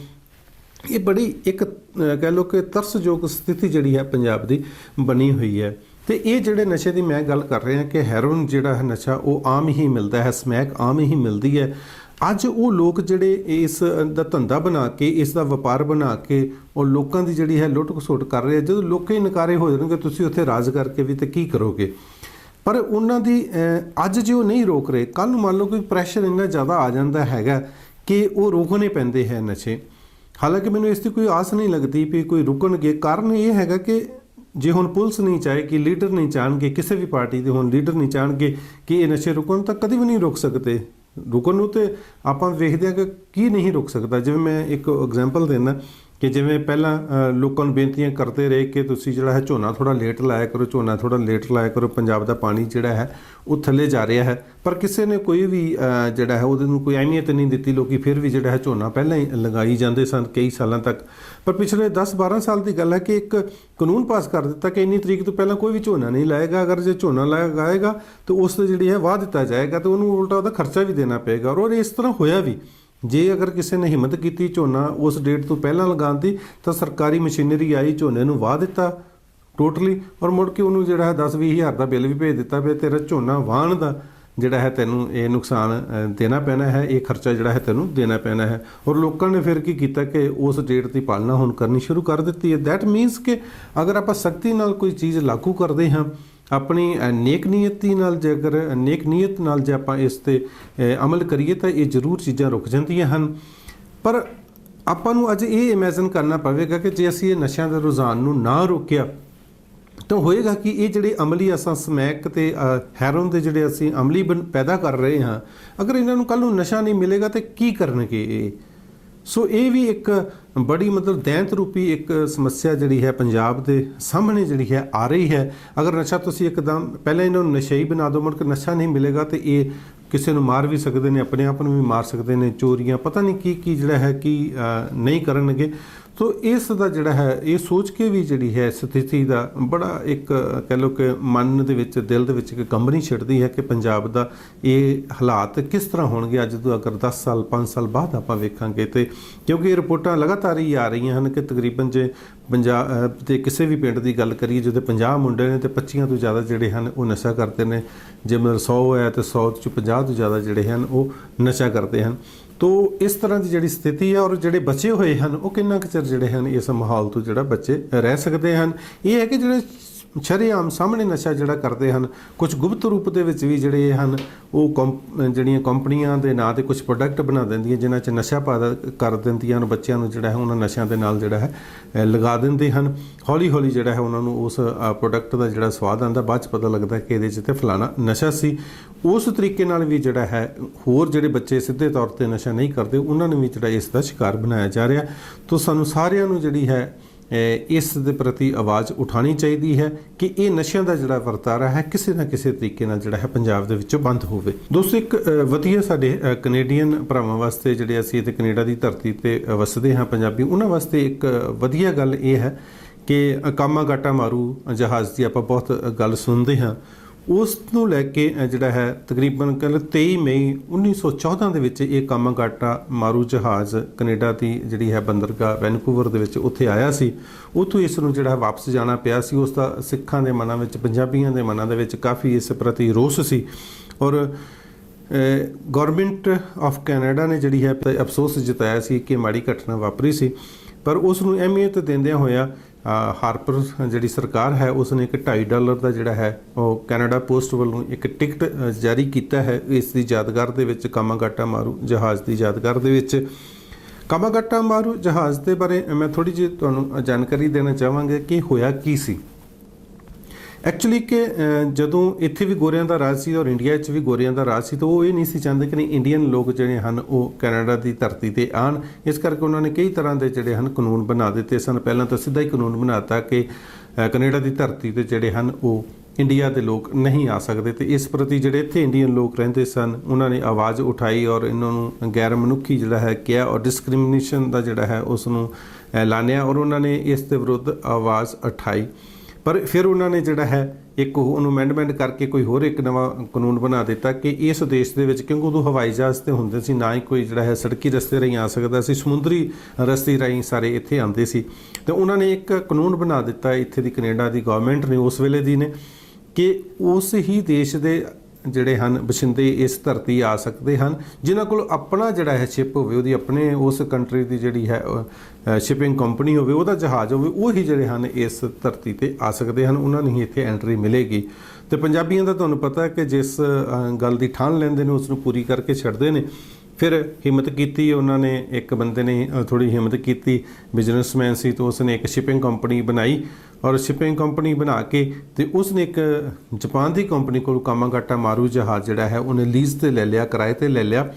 ਇਹ ਬੜੀ ਇੱਕ ਕਹਿ ਲਓ ਕਿ ਤਰਸਯੋਗ ਸਥਿਤੀ ਜਿਹੜੀ ਹੈ ਪੰਜਾਬ ਦੀ ਬਣੀ ਹੋਈ ਹੈ। ਤੇ ਇਹ ਜਿਹੜੇ ਨਸ਼ੇ ਦੀ ਮੈਂ ਗੱਲ ਕਰ ਰਿਹਾ ਕਿ ਹੈਰੋਇਨ ਜਿਹੜਾ ਹੈ ਨਸ਼ਾ ਉਹ ਆਮ ਹੀ ਮਿਲਦਾ ਹੈ, ਸਮੈਕ ਆਮ ਹੀ ਮਿਲਦੀ ਹੈ। ਅੱਜ ਉਹ ਲੋਕ ਜਿਹੜੇ ਇਸ ਦਾ ਧੰਦਾ ਬਣਾ ਕੇ, ਇਸ ਦਾ ਵਪਾਰ ਬਣਾ ਕੇ ਉਹ ਲੋਕਾਂ ਦੀ ਜਿਹੜੀ ਹੈ ਲੁੱਟ ਖਸੁੱਟ ਕਰ ਰਹੇ। ਜਦੋਂ ਲੋਕ ਹੀ ਨਕਾਰੇ ਹੋ ਜਾਣਗੇ ਤੁਸੀਂ ਉੱਥੇ ਰਾਜ ਕਰਕੇ ਵੀ ਤੇ ਕੀ ਕਰੋਗੇ? ਪਰ ਉਹਨਾਂ ਦੀ ਅੱਜ ਜੇ ਉਹ ਨਹੀਂ ਰੋਕ ਰਹੇ, ਕੱਲ੍ਹ ਨੂੰ ਮੰਨ ਲਓ ਕੋਈ ਪ੍ਰੈਸ਼ਰ ਇੰਨਾ ਜ਼ਿਆਦਾ ਆ ਜਾਂਦਾ ਹੈਗਾ ਕਿ ਉਹ ਰੋਕਣੇ ਪੈਂਦੇ ਹੈ ਨਸ਼ੇ। ਹਾਲਾਂਕਿ ਮੈਨੂੰ ਇਸ ਦੀ ਕੋਈ ਆਸ ਨਹੀਂ ਲੱਗਦੀ ਵੀ ਕੋਈ ਰੁਕਣਗੇ। ਕਾਰਨ ਇਹ ਹੈਗਾ ਕਿ ਜੇ ਹੁਣ ਪੁਲਿਸ ਨਹੀਂ ਚਾਹੇਗੀ, ਲੀਡਰ ਨਹੀਂ ਚਾਹਣਗੇ, ਕਿਸੇ ਵੀ ਪਾਰਟੀ ਦੇ ਹੁਣ ਲੀਡਰ ਨਹੀਂ ਚਾਹਣਗੇ ਕਿ ਇਹ ਨਸ਼ੇ ਰੁਕਣ, ਤਾਂ ਕਦੇ ਵੀ ਨਹੀਂ ਰੁਕ ਸਕਦੇ। ਰੁਕਣ ਨੂੰ ਤੇ ਆਪਾਂ ਵੇਖਦੇ ਹਾਂ ਕਿ ਕੀ ਨਹੀਂ ਰੁਕ ਸਕਦਾ। ਜਿਵੇਂ ਮੈਂ ਇੱਕ ਐਗਜ਼ਾਮਪਲ ਦਿੰਦਾ ਕਿ ਜਿਵੇਂ ਪਹਿਲਾਂ ਲੋਕਾਂ ਨੂੰ ਬੇਨਤੀਆਂ ਕਰਦੇ ਰਹੇ ਕਿ ਤੁਸੀਂ ਜਿਹੜਾ ਹੈ ਝੋਨਾ ਥੋੜ੍ਹਾ ਲੇਟ ਲਾਇਆ ਕਰੋ, ਝੋਨਾ ਥੋੜ੍ਹਾ ਲੇਟ ਲਾਇਆ ਕਰੋ, ਪੰਜਾਬ ਦਾ ਪਾਣੀ ਜਿਹੜਾ ਹੈ ਉਹ ਥੱਲੇ ਜਾ ਰਿਹਾ ਹੈ। ਪਰ ਕਿਸੇ ਨੇ ਕੋਈ ਵੀ ਜਿਹੜਾ ਹੈ ਉਹਦੇ ਨੂੰ ਕੋਈ ਅਹਿਮੀਅਤ ਨਹੀਂ ਦਿੱਤੀ। ਲੋਕੀ ਫਿਰ ਵੀ ਜਿਹੜਾ ਹੈ ਝੋਨਾ ਪਹਿਲਾਂ ਹੀ ਲਗਾਈ ਜਾਂਦੇ ਸਨ ਕਈ ਸਾਲਾਂ ਤੱਕ। ਪਰ ਪਿਛਲੇ 10-12 ਸਾਲ ਦੀ ਗੱਲ ਹੈ ਕਿ ਇੱਕ ਕਾਨੂੰਨ ਪਾਸ ਕਰ ਦਿੱਤਾ ਕਿ ਇੰਨੀ ਤਰੀਕ ਤੋਂ ਪਹਿਲਾਂ ਕੋਈ ਵੀ ਝੋਨਾ ਨਹੀਂ ਲਾਏਗਾ। ਅਗਰ ਜੇ ਝੋਨਾ ਲਗਾਏਗਾ ਤਾਂ ਉਸ ਤੇ ਜਿਹੜੀ ਹੈ ਵਾਹ ਦਿੱਤਾ ਜਾਏਗਾ ਤੇ ਉਹਨੂੰ ਉਲਟਾ ਉਹਦਾ ਖਰਚਾ ਵੀ ਦੇਣਾ ਪਏਗਾ। ਔਰ ਇਸ ਤਰ੍ਹਾਂ ਹੋਇਆ ਵੀ। ਜੇ ਅਗਰ ਕਿਸੇ ਨੇ ਹਿੰਮਤ ਕੀਤੀ ਝੋਨਾ ਉਸ ਡੇਟ ਤੋਂ ਪਹਿਲਾਂ ਲਗਾਉਣ ਦੀ, ਤਾਂ ਸਰਕਾਰੀ ਮਸ਼ੀਨਰੀ ਆਈ, ਝੋਨੇ ਨੂੰ ਵਾਹ ਦਿੱਤਾ ਟੋਟਲੀ, ਔਰ ਮੁੜ ਕੇ ਉਹਨੂੰ ਜਿਹੜਾ ਹੈ 10-20 ਹਜ਼ਾਰ ਦਾ ਬਿੱਲ ਵੀ ਭੇਜ ਦਿੱਤਾ ਵੀ ਤੇਰਾ ਝੋਨਾ ਵਾਹਣ ਦਾ ਜਿਹੜਾ ਹੈ ਤੈਨੂੰ ਇਹ ਨੁਕਸਾਨ ਦੇਣਾ ਪੈਣਾ ਹੈ, ਇਹ ਖਰਚਾ ਜਿਹੜਾ ਹੈ ਤੈਨੂੰ ਦੇਣਾ ਪੈਣਾ ਹੈ। ਔਰ ਲੋਕਾਂ ਨੇ ਫਿਰ ਕੀ ਕੀਤਾ ਕਿ ਉਸ ਡੇਟ ਦੀ ਪਾਲਣਾ ਹੁਣ ਕਰਨੀ ਸ਼ੁਰੂ ਕਰ ਦਿੱਤੀ ਹੈ। ਦੈਟ ਮੀਨਸ ਕਿ ਅਗਰ ਆਪਾਂ ਸਖਤੀ ਨਾਲ ਕੋਈ ਚੀਜ਼ ਲਾਗੂ ਕਰਦੇ ਹਾਂ, ਆਪਣੀ ਨੇਕ ਨੀਅਤੀ ਨਾਲ, ਜੇ ਅਗਰ ਨੇਕ ਨੀਅਤ ਨਾਲ ਜੇ ਆਪਾਂ ਇਸ 'ਤੇ ਅਮਲ ਕਰੀਏ ਤਾਂ ਇਹ ਜ਼ਰੂਰ ਚੀਜ਼ਾਂ ਰੁਕ ਜਾਂਦੀਆਂ ਹਨ। ਪਰ ਆਪਾਂ ਨੂੰ ਅੱਜ ਇਹ ਇਮੈਜਨ ਕਰਨਾ ਪਵੇਗਾ ਕਿ ਜੇ ਅਸੀਂ ਇਹ ਨਸ਼ਿਆਂ ਦੇ ਰੁਝਾਨ ਨੂੰ ਨਾ ਰੋਕਿਆ ਤਾਂ ਹੋਏਗਾ ਕਿ ਇਹ ਜਿਹੜੇ ਅਮਲੀ ਅਸਾਂ ਸਮੈਕ ਅਤੇ ਹੈਰੋਇਨ ਦੇ ਜਿਹੜੇ ਅਸੀਂ ਅਮਲੀ ਪੈਦਾ ਕਰ ਰਹੇ ਹਾਂ, ਅਗਰ ਇਹਨਾਂ ਨੂੰ ਕੱਲ੍ਹ ਨੂੰ ਨਸ਼ਾ ਨਹੀਂ ਮਿਲੇਗਾ ਤਾਂ ਕੀ ਕਰਨਗੇ ਇਹ? ਸੋ ਇਹ ਵੀ ਇੱਕ ਬੜੀ ਮਤਲਬ ਦੈਂਤ ਰੂਪੀ ਇੱਕ ਸਮੱਸਿਆ ਜਿਹੜੀ ਹੈ ਪੰਜਾਬ ਦੇ ਸਾਹਮਣੇ ਜਿਹੜੀ ਹੈ ਆ ਰਹੀ ਹੈ। ਅਗਰ ਨਸ਼ਾ ਤੁਸੀਂ ਇੱਕਦਮ ਪਹਿਲਾਂ ਇਹਨਾਂ ਨੂੰ ਨਸ਼ਈ ਬਣਾ ਦਿਓ, ਮੁੜ ਕੇ ਨਸ਼ਾ ਨਹੀਂ ਮਿਲੇਗਾ ਤੇ ਇਹ ਕਿਸੇ ਨੂੰ ਮਾਰ ਵੀ ਸਕਦੇ ਨੇ, ਆਪਣੇ ਆਪ ਨੂੰ ਵੀ ਮਾਰ ਸਕਦੇ ਨੇ, ਚੋਰੀਆਂ ਪਤਾ ਨਹੀਂ ਕੀ ਜਿਹੜਾ ਹੈ ਕੀ ਨਹੀਂ ਕਰਨਗੇ। ਤੋ ਇਸ ਦਾ ਜਿਹੜਾ ਹੈ ਇਹ ਸੋਚ ਕੇ ਵੀ ਜਿਹੜੀ ਹੈ ਸਥਿਤੀ ਦਾ ਬੜਾ ਇੱਕ ਕਹਿ ਲਓ ਕਿ ਮਨ ਦੇ ਵਿੱਚ ਦਿਲ ਦੇ ਵਿੱਚ ਇੱਕ ਕੰਬਣੀ ਛਿੜਦੀ ਹੈ ਕਿ ਪੰਜਾਬ ਦਾ ਇਹ ਹਾਲਾਤ ਕਿਸ ਤਰ੍ਹਾਂ ਹੋਣਗੇ ਅੱਜ ਤੋਂ ਅਗਰ 10 ਸਾਲ 5 ਸਾਲ ਬਾਅਦ ਆਪਾਂ ਵੇਖਾਂਗੇ। ਤੇ ਕਿਉਂਕਿ ਇਹ ਰਿਪੋਰਟਾਂ ਲਗਾਤਾਰ ਹੀ ਆ ਰਹੀਆਂ ਹਨ ਕਿ ਤਕਰੀਬਨ ਜੇ ਪੰਜਾਬ ਦੇ ਕਿਸੇ ਵੀ ਪਿੰਡ ਦੀ ਗੱਲ ਕਰੀਏ ਜਿਹਦੇ 50 ਮੁੰਡੇ ਨੇ ਤੇ 25 ਤੋਂ ਜ਼ਿਆਦਾ ਜਿਹੜੇ ਹਨ ਉਹ ਨਸ਼ਾ ਕਰਦੇ ਨੇ। ਜੇ ਮਤਲਬ 100 ਹੈ ਤੇ 100 'ਚ 50 ਤੋਂ ਜ਼ਿਆਦਾ ਜਿਹੜੇ ਹਨ ਉਹ ਨਸ਼ਾ ਕਰਦੇ ਹਨ। ਤੋ ਇਸ ਤਰ੍ਹਾਂ ਦੀ ਜਿਹੜੀ ਸਥਿਤੀ ਹੈ ਔਰ ਜਿਹੜੇ ਬਚੇ ਹੋਏ ਹਨ ਉਹ ਕਿੰਨਾ ਕੁ ਚਿਰ ਜਿਹੜੇ ਹਨ ਇਸ ਮਾਹੌਲ ਤੋਂ ਜਿਹੜਾ ਬੱਚੇ ਰਹਿ ਸਕਦੇ ਹਨ। ਇਹ ਹੈ ਕਿ ਜਿਹੜੇ ਸ਼ਰੇਆਮ ਸਾਹਮਣੇ ਨਸ਼ਾ ਜਿਹੜਾ ਕਰਦੇ ਹਨ, ਕੁਝ ਗੁਪਤ ਰੂਪ ਦੇ ਵਿੱਚ ਵੀ ਜਿਹੜੇ ਹਨ ਉਹ ਜਿਹੜੀਆਂ ਕੰਪਨੀਆਂ ਦੇ ਨਾਂ 'ਤੇ ਕੁਝ ਪ੍ਰੋਡਕਟ ਬਣਾ ਦਿੰਦੀਆਂ ਜਿਨ੍ਹਾਂ 'ਚ ਨਸ਼ਾ ਪੈਦਾ ਕਰ ਦਿੰਦੀਆਂ ਹਨ, ਬੱਚਿਆਂ ਨੂੰ ਜਿਹੜਾ ਹੈ ਉਹਨਾਂ ਨਸ਼ਿਆਂ ਦੇ ਨਾਲ ਜਿਹੜਾ ਹੈ ਲਗਾ ਦਿੰਦੇ ਹਨ। ਹੌਲੀ ਹੌਲੀ ਜਿਹੜਾ ਹੈ ਉਹਨਾਂ ਨੂੰ ਉਸ ਪ੍ਰੋਡਕਟ ਦਾ ਜਿਹੜਾ ਸਵਾਦ ਆਉਂਦਾ, ਬਾਅਦ 'ਚ ਪਤਾ ਲੱਗਦਾ ਕਿ ਇਹਦੇ 'ਚ ਤੇ ਫਲਾਣਾ ਨਸ਼ਾ ਸੀ। ਉਸ ਤਰੀਕੇ ਨਾਲ ਵੀ ਜਿਹੜਾ ਹੈ ਹੋਰ ਜਿਹੜੇ ਬੱਚੇ ਸਿੱਧੇ ਤੌਰ 'ਤੇ ਨਸ਼ਾ ਨਹੀਂ ਕਰਦੇ ਉਹਨਾਂ ਨੂੰ ਵੀ ਜਿਹੜਾ ਇਸ ਦਾ ਸ਼ਿਕਾਰ ਬਣਾਇਆ ਜਾ ਰਿਹਾ। ਤਾਂ ਸਾਨੂੰ ਸਾਰਿਆਂ ਨੂੰ ਜਿਹੜੀ ਹੈ ਇਸ ਦੇ ਪ੍ਰਤੀ ਆਵਾਜ਼ ਉਠਾਉਣੀ ਚਾਹੀਦੀ ਹੈ ਕਿ ਇਹ ਨਸ਼ਿਆਂ ਦਾ ਜਿਹੜਾ ਵਰਤਾਰਾ ਹੈ ਕਿਸੇ ਨਾ ਕਿਸੇ ਤਰੀਕੇ ਨਾਲ ਜਿਹੜਾ ਹੈ ਪੰਜਾਬ ਦੇ ਵਿੱਚੋਂ ਬੰਦ ਹੋਵੇ। ਦੋਸਤੋ, ਇੱਕ ਵਧੀਆ ਸਾਡੇ ਕੈਨੇਡੀਅਨ ਭਰਾਵਾਂ ਵਾਸਤੇ ਜਿਹੜੇ ਅਸੀਂ ਇੱਥੇ ਕੈਨੇਡਾ ਦੀ ਧਰਤੀ 'ਤੇ ਵਸਦੇ ਹਾਂ ਪੰਜਾਬੀ, ਉਹਨਾਂ ਵਾਸਤੇ ਇੱਕ ਵਧੀਆ ਗੱਲ ਇਹ ਹੈ ਕਿ ਕਾਮਾਗਾਟਾ ਮਾਰੂ ਜਹਾਜ਼ ਦੀ ਆਪਾਂ ਬਹੁਤ ਗੱਲ ਸੁਣਦੇ ਹਾਂ। ਉਸ ਨੂੰ ਲੈ ਕੇ ਜਿਹੜਾ ਹੈ ਤਕਰੀਬਨ ਕੱਲ੍ਹ 23 ਮਈ 1914 ਦੇ ਵਿੱਚ ਇਹ ਕਾਮਾਗਾਟਾ ਮਾਰੂ ਜਹਾਜ਼ ਕੈਨੇਡਾ ਦੀ ਜਿਹੜੀ ਹੈ ਬੰਦਰਗਾਹ ਵੈਨਕੂਵਰ ਦੇ ਵਿੱਚ ਉੱਥੇ ਆਇਆ ਸੀ। ਉੱਥੋਂ ਇਸ ਨੂੰ ਜਿਹੜਾ ਵਾਪਸ ਜਾਣਾ ਪਿਆ ਸੀ। ਉਸ ਦਾ ਸਿੱਖਾਂ ਦੇ ਮਨਾਂ ਵਿੱਚ, ਪੰਜਾਬੀਆਂ ਦੇ ਮਨਾਂ ਦੇ ਵਿੱਚ ਕਾਫੀ ਇਸ ਪ੍ਰਤੀ ਰੋਸ ਸੀ ਔਰ ਗੌਰਮੈਂਟ ਆਫ ਕੈਨੇਡਾ ਨੇ ਜਿਹੜੀ ਹੈ ਅਫਸੋਸ ਜਤਾਇਆ ਸੀ ਕਿ ਮਾੜੀ ਘਟਨਾ ਵਾਪਰੀ ਸੀ, ਪਰ ਉਸ ਨੂੰ ਅਹਿਮੀਅਤ ਦਿੰਦਿਆਂ ਹੋਇਆ ਹਾਰਪਰ ਜਿਹੜੀ ਸਰਕਾਰ ਹੈ ਉਸ ਨੇ ਇੱਕ $2.5 ਦਾ ਜਿਹੜਾ ਹੈ ਉਹ ਕੈਨੇਡਾ ਪੋਸਟ ਵੱਲੋਂ ਇੱਕ ਟਿਕਟ ਜਾਰੀ ਕੀਤਾ ਹੈ ਇਸ ਦੀ ਯਾਦਗਾਰ ਦੇ ਵਿੱਚ, ਕਾਮਾਗਾਟਾ ਮਾਰੂ ਜਹਾਜ਼ ਦੀ ਯਾਦਗਾਰ ਦੇ ਵਿੱਚ। ਕਾਮਾਗਾਟਾ ਮਾਰੂ ਜਹਾਜ਼ ਦੇ ਬਾਰੇ ਮੈਂ ਥੋੜ੍ਹੀ ਜਿਹੀ ਤੁਹਾਨੂੰ ਜਾਣਕਾਰੀ ਦੇਣਾ ਚਾਹਾਂਗਾ ਕਿ ਹੋਇਆ ਕੀ ਸੀ। ਐਕਚੁਅਲੀ ਕਿ ਜਦੋਂ ਇੱਥੇ ਵੀ ਗੋਰਿਆਂ ਦਾ ਰਾਜ ਸੀ ਔਰ ਇੰਡੀਆ 'ਚ ਵੀ ਗੋਰਿਆਂ ਦਾ ਰਾਜ ਸੀ ਤਾਂ ਉਹ ਇਹ ਨਹੀਂ ਸੀ ਚਾਹੁੰਦੇ ਕਿ ਇੰਡੀਅਨ ਲੋਕ ਜਿਹੜੇ ਹਨ ਉਹ ਕੈਨੇਡਾ ਦੀ ਧਰਤੀ 'ਤੇ ਆਉਣ। ਇਸ ਕਰਕੇ ਉਹਨਾਂ ਨੇ ਕਈ ਤਰ੍ਹਾਂ ਦੇ ਜਿਹੜੇ ਹਨ ਕਾਨੂੰਨ ਬਣਾ ਦਿੱਤੇ ਸਨ। ਪਹਿਲਾਂ ਤਾਂ ਸਿੱਧਾ ਹੀ ਕਾਨੂੰਨ ਬਣਾਤਾ ਕਿ ਕੈਨੇਡਾ ਦੀ ਧਰਤੀ 'ਤੇ ਜਿਹੜੇ ਹਨ ਉਹ ਇੰਡੀਆ ਦੇ ਲੋਕ ਨਹੀਂ ਆ ਸਕਦੇ ਤੇ ਇਸ ਪ੍ਰਤੀ ਜਿਹੜੇ ਇੱਥੇ ਇੰਡੀਅਨ ਲੋਕ ਰਹਿੰਦੇ ਸਨ ਉਹਨਾਂ ਨੇ ਆਵਾਜ਼ ਉਠਾਈ ਔਰ ਇਹਨਾਂ ਨੂੰ ਗੈਰ ਮਨੁੱਖੀ ਜਿਹੜਾ ਹੈ ਕਿਹਾ ਔਰ ਡਿਸਕ੍ਰਿਮੀਨੇਸ਼ਨ ਦਾ ਜਿਹੜਾ ਹੈ ਉਸ ਨੂੰ ਐਲਾਨਿਆ ਔਰ ਉਹਨਾਂ ਨੇ ਇਸ ਦੇ ਵਿਰੁੱਧ ਆਵਾਜ਼ ਉਠਾਈ। ਪਰ ਫਿਰ ਉਹਨਾਂ ਨੇ ਜਿਹੜਾ ਹੈ ਇੱਕ ਉਹਨੂੰ ਅਮੈਂਡਮੈਂਟ ਕਰਕੇ ਕੋਈ ਹੋਰ ਇੱਕ ਨਵਾਂ ਕਾਨੂੰਨ ਬਣਾ ਦਿੱਤਾ ਕਿ ਇਸ ਦੇਸ਼ ਦੇ ਵਿੱਚ, ਕਿਉਂਕਿ ਉਦੋਂ ਹਵਾਈ ਜਹਾਜ਼ ਤੇ ਹੁੰਦੇ ਸੀ, ਨਾ ਹੀ ਕੋਈ ਜਿਹੜਾ ਹੈ ਸੜਕੀ ਰਸਤੇ ਰਾਹੀਂ ਆ ਸਕਦਾ ਸੀ, ਸਮੁੰਦਰੀ ਰਸਤੇ ਰਾਹੀਂ ਸਾਰੇ ਇੱਥੇ ਆਉਂਦੇ ਸੀ। ਤੇ ਉਹਨਾਂ ਨੇ ਇੱਕ ਕਾਨੂੰਨ ਬਣਾ ਦਿੱਤਾ ਇੱਥੇ ਦੀ ਕੈਨੇਡਾ ਦੀ ਗਵਰਨਮੈਂਟ ਨੇ ਉਸ ਵੇਲੇ ਦੀ ਨੇ ਕਿ ਉਸ ਹੀ ਦੇਸ਼ ਦੇ ਜਿਹੜੇ ਹਨ ਵਸਿੰਦੇ ਇਸ ਧਰਤੀ ਆ ਸਕਦੇ ਹਨ ਜਿਨ੍ਹਾਂ ਕੋਲ ਆਪਣਾ ਜਿਹੜਾ ਹੈ ਸ਼ਿਪ ਹੋਵੇ, ਉਹਦੀ ਆਪਣੇ ਉਸ ਕੰਟਰੀ ਦੀ ਜਿਹੜੀ ਹੈ ਸ਼ਿਪਿੰਗ ਕੰਪਨੀ ਹੋਵੇ, ਉਹਦਾ ਜਹਾਜ਼ ਹੋਵੇ, ਉਹੀ ਜਿਹੜੇ ਹਨ ਇਸ ਧਰਤੀ 'ਤੇ ਆ ਸਕਦੇ ਹਨ, ਉਹਨਾਂ ਨੂੰ ਹੀ ਇੱਥੇ ਐਂਟਰੀ ਮਿਲੇਗੀ। ਤੇ ਪੰਜਾਬੀਆਂ ਦਾ ਤੁਹਾਨੂੰ ਪਤਾ ਹੈ ਕਿ ਜਿਸ ਗੱਲ ਦੀ ਠਾਣ ਲੈਂਦੇ ਨੇ ਉਸ ਨੂੰ ਪੂਰੀ ਕਰਕੇ ਛੱਡਦੇ ਨੇ। ਫਿਰ ਹਿੰਮਤ ਕੀਤੀ ਉਹਨਾਂ ਨੇ, ਇੱਕ ਬੰਦੇ ਨੇ ਥੋੜ੍ਹੀ ਹਿੰਮਤ ਕੀਤੀ, ਬਿਜ਼ਨਸਮੈਨ ਸੀ, ਤਾਂ ਉਸ ਨੇ ਇੱਕ ਸ਼ਿਪਿੰਗ ਕੰਪਨੀ ਬਣਾਈ ਔਰ ਸ਼ਿਪਿੰਗ ਕੰਪਨੀ ਬਣਾ ਕੇ ਤੇ ਉਸ ਨੇ ਇੱਕ ਜਾਪਾਨ ਦੀ ਕੰਪਨੀ ਕੋਲ ਕਾਮਾਗਾਟਾ ਮਾਰੂ ਜਹਾਜ਼ ਜਿਹੜਾ ਹੈ ਉਹਨੇ ਲੀਜ਼ 'ਤੇ ਲੈ ਲਿਆ, ਕਿਰਾਏ 'ਤੇ ਲੈ ਲਿਆ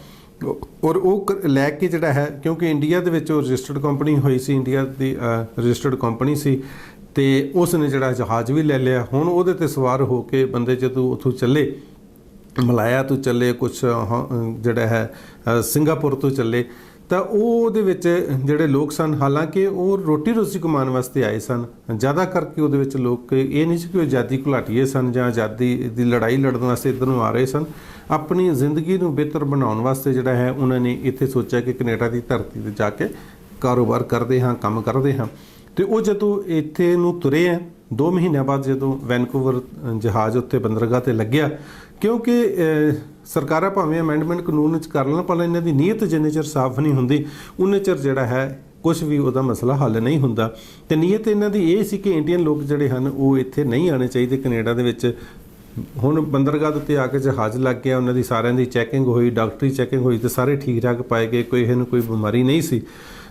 ਔਰ ਉਹ ਲੈ ਕੇ ਜਿਹੜਾ ਹੈ, ਕਿਉਂਕਿ ਇੰਡੀਆ ਦੇ ਵਿੱਚ ਉਹ ਰਜਿਸਟਰਡ ਕੰਪਨੀ ਹੋਈ ਸੀ, ਇੰਡੀਆ ਦੀ ਰਜਿਸਟਰਡ ਕੰਪਨੀ ਸੀ, ਤੇ ਉਸ ਨੇ ਜਿਹੜਾ ਜਹਾਜ਼ ਵੀ ਲੈ ਲਿਆ। ਹੁਣ ਉਹਦੇ 'ਤੇ ਸਵਾਰ ਹੋ ਕੇ ਬੰਦੇ ਜਦੋਂ ਉੱਥੋਂ ਚੱਲੇ, ਮਲਾਇਆ ਤੋਂ ਚੱਲੇ, ਕੁਛ ਜਿਹੜਾ ਹੈ ਸਿੰਗਾਪੁਰ ਤੋਂ ਚੱਲੇ, ਤਾਂ ਉਹਦੇ ਵਿੱਚ ਜਿਹੜੇ ਲੋਕ ਸਨ, ਹਾਲਾਂਕਿ ਉਹ ਰੋਟੀ ਰੋਜ਼ੀ ਕਮਾਉਣ ਵਾਸਤੇ ਆਏ ਸਨ, ਜ਼ਿਆਦਾ ਕਰਕੇ ਉਹਦੇ ਵਿੱਚ ਲੋਕ ਇਹ ਨਹੀਂ ਸੀ ਕਿ ਉਹ ਆਜ਼ਾਦੀ ਘੁਲਾਟੀਏ ਸਨ ਜਾਂ ਆਜ਼ਾਦੀ ਦੀ ਲੜਾਈ ਲੜਨ ਵਾਸਤੇ ਇੱਧਰ ਨੂੰ ਆ ਰਹੇ ਸਨ। ਆਪਣੀ ਜ਼ਿੰਦਗੀ ਨੂੰ ਬਿਹਤਰ ਬਣਾਉਣ ਵਾਸਤੇ ਜਿਹੜਾ ਹੈ ਉਹਨਾਂ ਨੇ ਇੱਥੇ ਸੋਚਿਆ ਕਿ ਕੈਨੇਡਾ ਦੀ ਧਰਤੀ 'ਤੇ ਜਾ ਕੇ ਕਾਰੋਬਾਰ ਕਰਦੇ ਹਾਂ, ਕੰਮ ਕਰਦੇ ਹਾਂ। ਤੇ ਉਹ ਜਦੋਂ ਇੱਥੇ ਨੂੰ ਤੁਰੇ ਆ 2 ਮਹੀਨਿਆਂ ਬਾਅਦ ਜਦੋਂ ਵੈਨਕੂਵਰ ਜਹਾਜ਼ ਉੱਤੇ ਬੰਦਰਗਾਹ 'ਤੇ ਲੱਗਿਆ, ਕਿਉਂਕਿ ਸਰਕਾਰਾਂ ਭਾਵੇਂ ਅਮੈਂਡਮੈਂਟ ਕਾਨੂੰਨ ਵਿੱਚ ਕਰ ਲੈਣ ਪਰ ਇਹਨਾਂ ਦੀ ਨੀਅਤ ਜਿੰਨੇ ਚਿਰ ਸਾਫ਼ ਨਹੀਂ ਹੁੰਦੀ ਉਨੇ ਚਿਰ ਜਿਹੜਾ ਹੈ ਕੁਛ ਵੀ ਉਹਦਾ ਮਸਲਾ ਹੱਲ ਨਹੀਂ ਹੁੰਦਾ। ਤੇ ਨੀਅਤ ਇਹਨਾਂ ਦੀ ਇਹ ਸੀ ਕਿ ਇੰਡੀਅਨ ਲੋਕ ਜਿਹੜੇ ਹਨ ਉਹ ਇੱਥੇ ਨਹੀਂ ਆਉਣੇ ਚਾਹੀਦੇ ਕੈਨੇਡਾ ਦੇ ਵਿੱਚ। ਹੁਣ ਬੰਦਰਗਾਹ ਦੇ ਉੱਤੇ ਆ ਕੇ ਜਹਾਜ਼ ਲੱਗ ਗਿਆ, ਉਹਨਾਂ ਦੀ ਸਾਰਿਆਂ ਦੀ ਚੈਕਿੰਗ ਹੋਈ, ਡਾਕਟਰੀ ਚੈਕਿੰਗ ਹੋਈ ਤੇ ਸਾਰੇ ਠੀਕ ਠਾਕ ਪਾਏ ਗਏ, ਕੋਈ ਇਹਨੂੰ ਕੋਈ ਬਿਮਾਰੀ ਨਹੀਂ ਸੀ।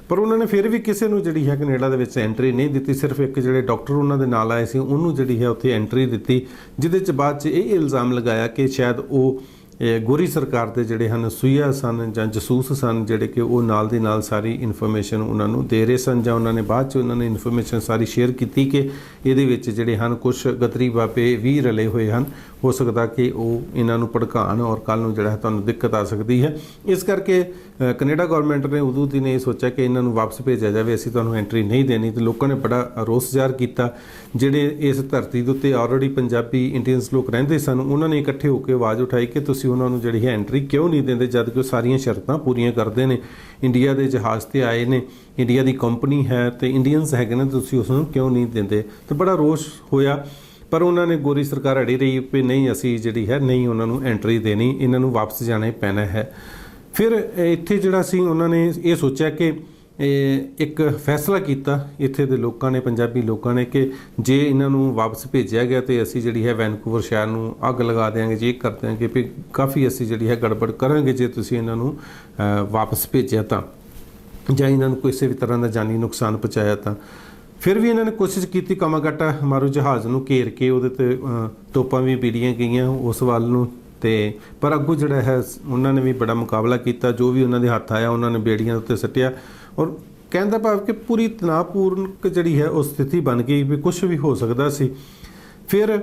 ਪਰ ਉਹਨਾਂ ਨੇ ਫਿਰ ਵੀ ਕਿਸੇ ਨੂੰ ਜਿਹੜੀ ਹੈ ਕੈਨੇਡਾ ਦੇ ਵਿੱਚ ਐਂਟਰੀ ਨਹੀਂ ਦਿੱਤੀ। ਸਿਰਫ ਇੱਕ ਜਿਹੜੇ ਡਾਕਟਰ ਉਹਨਾਂ ਦੇ ਨਾਲ ਆਏ ਸੀ ਉਹਨੂੰ ਜਿਹੜੀ ਹੈ ਉੱਥੇ ਐਂਟਰੀ ਦਿੱਤੀ, ਜਿਹਦੇ 'ਚ ਬਾਅਦ 'ਚ ਇਹ ਇਲਜ਼ਾਮ ਲਗਾਇਆ ਕਿ ਸ਼ਾਇਦ ਉਹ ਗੋਰੀ ਸਰਕਾਰ ਦੇ ਜਿਹੜੇ ਹਨ ਸੂਈਆ ਸਨ ਜਾਂ ਜਸੂਸ ਸਨ, ਜਿਹੜੇ ਕਿ ਉਹ ਨਾਲ ਦੀ ਨਾਲ ਸਾਰੀ ਇਨਫੋਰਮੇਸ਼ਨ ਉਹਨਾਂ ਨੂੰ ਦੇ ਰਹੇ ਸਨ, ਜਾਂ ਉਹਨਾਂ ਨੇ ਬਾਅਦ 'ਚ ਉਹਨਾਂ ਨੇ ਇਨਫੋਰਮੇਸ਼ਨ ਸਾਰੀ ਸ਼ੇਅਰ ਕੀਤੀ ਕਿ ਇਹਦੇ ਵਿੱਚ ਜਿਹੜੇ ਹਨ ਕੁਛ ਗਦਰੀ ਬਾਬੇ ਵੀ ਰਲੇ ਹੋਏ ਹਨ, ਹੋ ਸਕਦਾ ਕਿ ਉਹ ਇਹਨਾਂ ਨੂੰ ਭੜਕਾਉਣ ਔਰ ਕੱਲ੍ਹ ਨੂੰ ਜਿਹੜਾ ਹੈ ਤੁਹਾਨੂੰ ਦਿੱਕਤ ਆ ਸਕਦੀ ਹੈ। ਇਸ ਕਰਕੇ ਕੈਨੇਡਾ ਗੌਰਮੈਂਟ ਨੇ ਉਦੋਂ ਦੀ ਨੇ ਇਹ ਸੋਚਿਆ ਕਿ ਇਹਨਾਂ ਨੂੰ ਵਾਪਸ ਭੇਜਿਆ ਜਾਵੇ, ਅਸੀਂ ਤੁਹਾਨੂੰ ਐਂਟਰੀ ਨਹੀਂ ਦੇਣੀ। ਤੇ ਲੋਕਾਂ ਨੇ ਬੜਾ ਰੋਸ ਜ਼ਾਹਰ ਕੀਤਾ। ਜਿਹੜੇ ਇਸ ਧਰਤੀ ਦੇ ਉੱਤੇ ਆਲਰੇਡੀ ਪੰਜਾਬੀ ਇੰਡੀਅਨਸ ਲੋਕ ਰਹਿੰਦੇ ਸਨ, ਉਹਨਾਂ ਨੇ ਇਕੱਠੇ ਹੋ ਕੇ ਆਵਾਜ਼ ਉਠਾਈ ਕਿ ਤੁਸੀਂ ਉਹਨਾਂ ਨੂੰ ਜਿਹੜੀ ਹੈ ਐਂਟਰੀ ਕਿਉਂ ਨਹੀਂ ਦਿੰਦੇ, ਜਦ ਕਿ ਉਹ ਸਾਰੀਆਂ ਸ਼ਰਤਾਂ ਪੂਰੀਆਂ ਕਰਦੇ ਨੇ, ਇੰਡੀਆ ਦੇ ਜਹਾਜ਼ ਤੇ ਆਏ ਨੇ, ਇੰਡੀਆ ਦੀ ਕੰਪਨੀ ਹੈ ਤੇ ਇੰਡੀਅਨਸ ਹੈਗੇ ਨੇ, ਤੁਸੀਂ ਉਸ ਨੂੰ ਕਿਉਂ ਨਹੀਂ ਦਿੰਦੇ। ਤੇ ਬੜਾ ਰੋਸ ਹੋਇਆ, ਪਰ ਉਹਨਾਂ ਨੇ ਗੋਰੀ ਸਰਕਾਰ ਅੜੀ ਰਹੀ ਵੀ ਨਹੀਂ, ਅਸੀਂ ਜਿਹੜੀ ਹੈ ਨਹੀਂ ਉਹਨਾਂ ਨੂੰ ਐਂਟਰੀ ਦੇਣੀ, ਇਹਨਾਂ ਨੂੰ ਵਾਪਸ ਜਾਣਾ ਪੈਣਾ ਹੈ। ਫਿਰ ਇੱਥੇ ਜਿਹੜਾ ਸੀ ਉਹਨਾਂ ਨੇ ਇਹ ਸੋਚਿਆ ਕਿ ਇੱਕ ਫੈਸਲਾ ਕੀਤਾ ਇੱਥੇ ਦੇ ਲੋਕਾਂ ਨੇ, ਪੰਜਾਬੀ ਲੋਕਾਂ ਨੇ, ਕਿ ਜੇ ਇਹਨਾਂ ਨੂੰ ਵਾਪਸ ਭੇਜਿਆ ਗਿਆ ਤੇ ਅਸੀਂ ਜਿਹੜੀ ਹੈ ਵੈਨਕੂਵਰ ਸ਼ਹਿਰ ਨੂੰ ਅੱਗ ਲਗਾ ਦਿਆਂਗੇ, ਜੇ ਕਰ ਦਿਆਂਗੇ ਵੀ ਕਾਫੀ ਅਸੀਂ ਜਿਹੜੀ ਹੈ ਗੜਬੜ ਕਰਾਂਗੇ ਜੇ ਤੁਸੀਂ ਇਹਨਾਂ ਨੂੰ ਵਾਪਸ ਭੇਜਿਆ ਤਾਂ, ਜਾਂ ਇਹਨਾਂ ਨੂੰ ਕਿਸੇ ਵੀ ਤਰ੍ਹਾਂ ਦਾ ਜਾਨੀ ਨੁਕਸਾਨ ਪਹੁੰਚਾਇਆ ਤਾਂ। ਫਿਰ ਵੀ ਇਹਨਾਂ ਨੇ ਕੋਸ਼ਿਸ਼ ਕੀਤੀ, ਕਾਮਾਗਾਟਾ ਮਾਰੂ ਜਹਾਜ਼ ਨੂੰ ਘੇਰ ਕੇ ਉਹਦੇ 'ਤੇ ਤੋਪਾਂ ਵੀ ਬੀੜੀਆਂ ਗਈਆਂ ਉਸ ਵੱਲ ਨੂੰ, ਤੇ ਪਰ ਅੱਗੋਂ ਜਿਹੜਾ ਹੈ ਉਹਨਾਂ ਨੇ ਵੀ ਬੜਾ ਮੁਕਾਬਲਾ ਕੀਤਾ, ਜੋ ਵੀ ਉਹਨਾਂ ਦੇ ਹੱਥ ਆਇਆ ਉਹਨਾਂ ਨੇ ਬੇੜੀਆਂ ਉੱਤੇ ਸੱਟਿਆ। ਔਰ ਕਹਿਣ ਦਾ ਭਾਵ ਕਿ ਪੂਰੀ ਤਣਾਅਪੂਰਨ ਜਿਹੜੀ ਹੈ ਉਹ ਸਥਿਤੀ ਬਣ ਗਈ ਵੀ ਕੁਝ ਵੀ ਹੋ ਸਕਦਾ ਸੀ। ਫਿਰ